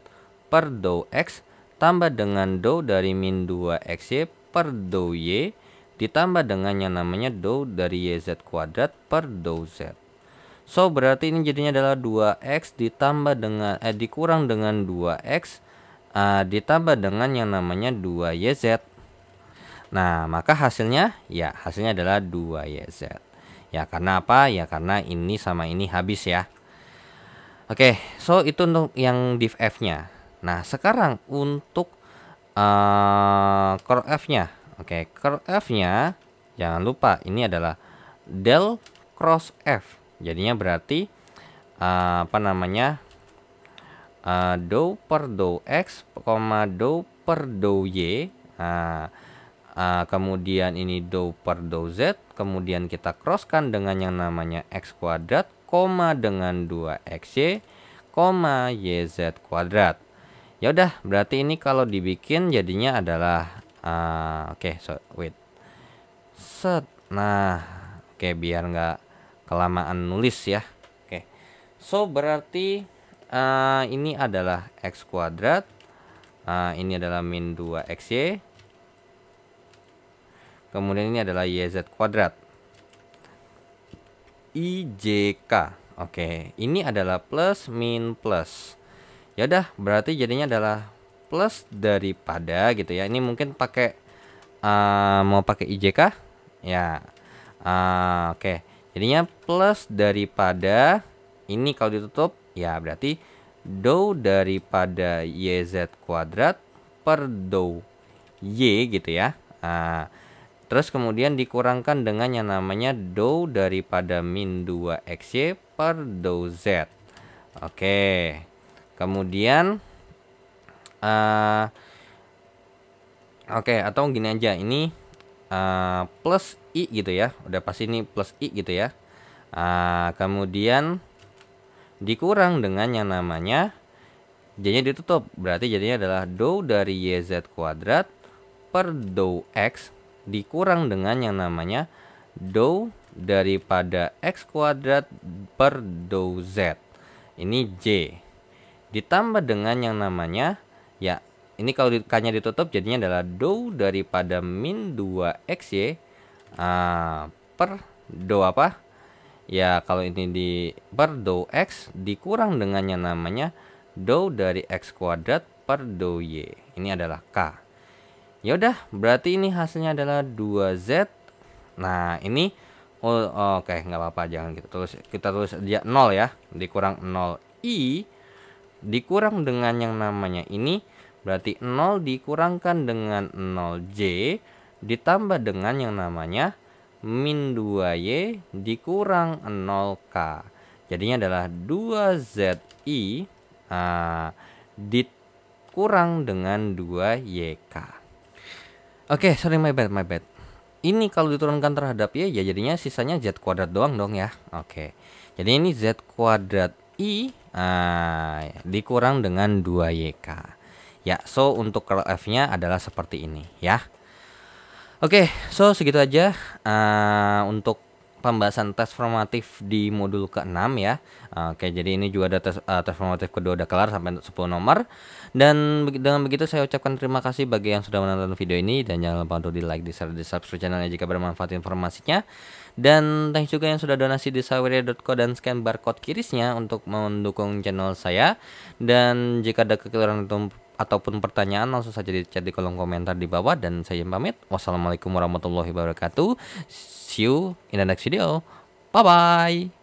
per do x tambah dengan do dari min 2xy per do y ditambah dengan yang namanya do dari yz kuadrat per do z. So, berarti ini jadinya adalah 2x ditambah dengan dikurang dengan 2x ditambah dengan yang namanya 2yz. Nah, maka hasilnya ya hasilnya adalah 2yz. Ya, karena apa? Ya karena ini sama ini habis ya. Oke, so itu untuk yang div f-nya. Nah, sekarang untuk curl f-nya. Oke, curl f-nya jangan lupa ini adalah del cross f. Jadinya berarti apa namanya? Do per do x, do per do y. Kemudian ini do per do z, kemudian kita crosskan dengan yang namanya x kuadrat, dengan 2xy, yz kuadrat. Ya udah, berarti ini kalau dibikin jadinya adalah set. Nah, biar nggak kelamaan nulis ya. So berarti ini adalah x kuadrat, ini adalah min 2xy, kemudian ini adalah yz kuadrat. IJK. Oke, ini adalah plus min plus. Ya udah, berarti jadinya adalah plus daripada gitu ya. Ini mungkin pakai mau pakai IJK ya. Oke. Jadinya plus daripada ini kalau ditutup ya berarti do daripada yz kuadrat per do y gitu ya. Terus kemudian dikurangkan dengan yang namanya do daripada min 2xy per do z. Oke. Kemudian atau gini aja, ini plus i gitu ya. Udah pasti ini plus i gitu ya. Kemudian dikurang dengan yang namanya jadinya ditutup. Berarti jadinya adalah do dari yz kuadrat per do x dikurang dengan yang namanya do daripada x kuadrat per do z. Ini j. Ditambah dengan yang namanya ya ini kalau k-nya ditutup jadinya adalah do daripada min 2xy per do apa? Ya kalau ini di per do x dikurang dengan yang namanya do dari x kuadrat per do y. Ini adalah k. Ya udah, berarti ini hasilnya adalah 2z. Nah, ini oke, nggak apa-apa, jangan kita tulis aja 0 ya. Dikurang 0i dikurang dengan yang namanya ini berarti 0 dikurangkan dengan 0j ditambah dengan yang namanya min 2y dikurang 0k. Jadinya adalah 2zi dikurang dengan 2yk. Oke, sorry, my bad. Ini kalau diturunkan terhadap y ya jadinya sisanya z kuadrat doang dong ya. Oke. Jadi ini z kuadrat i dikurang dengan 2yk. Ya, so untuk curl f-nya adalah seperti ini ya. Oke, so segitu aja untuk pembahasan tes formatif di modul ke-6 ya. Oke, jadi ini juga ada tes formatif kedua udah kelar sampai 10 nomor. Dan dengan begitu saya ucapkan terima kasih bagi yang sudah menonton video ini, dan jangan lupa untuk di like, di share, di subscribe channelnya jika bermanfaat informasinya. Dan thanks juga yang sudah donasi di saweria.co dan scan barcode kirisnya untuk mendukung channel saya. Dan jika ada kekurangan ataupun pertanyaan, langsung saja di chat di kolom komentar di bawah, dan saya pamit. Wassalamualaikum warahmatullahi wabarakatuh. See you in the next video. Bye bye.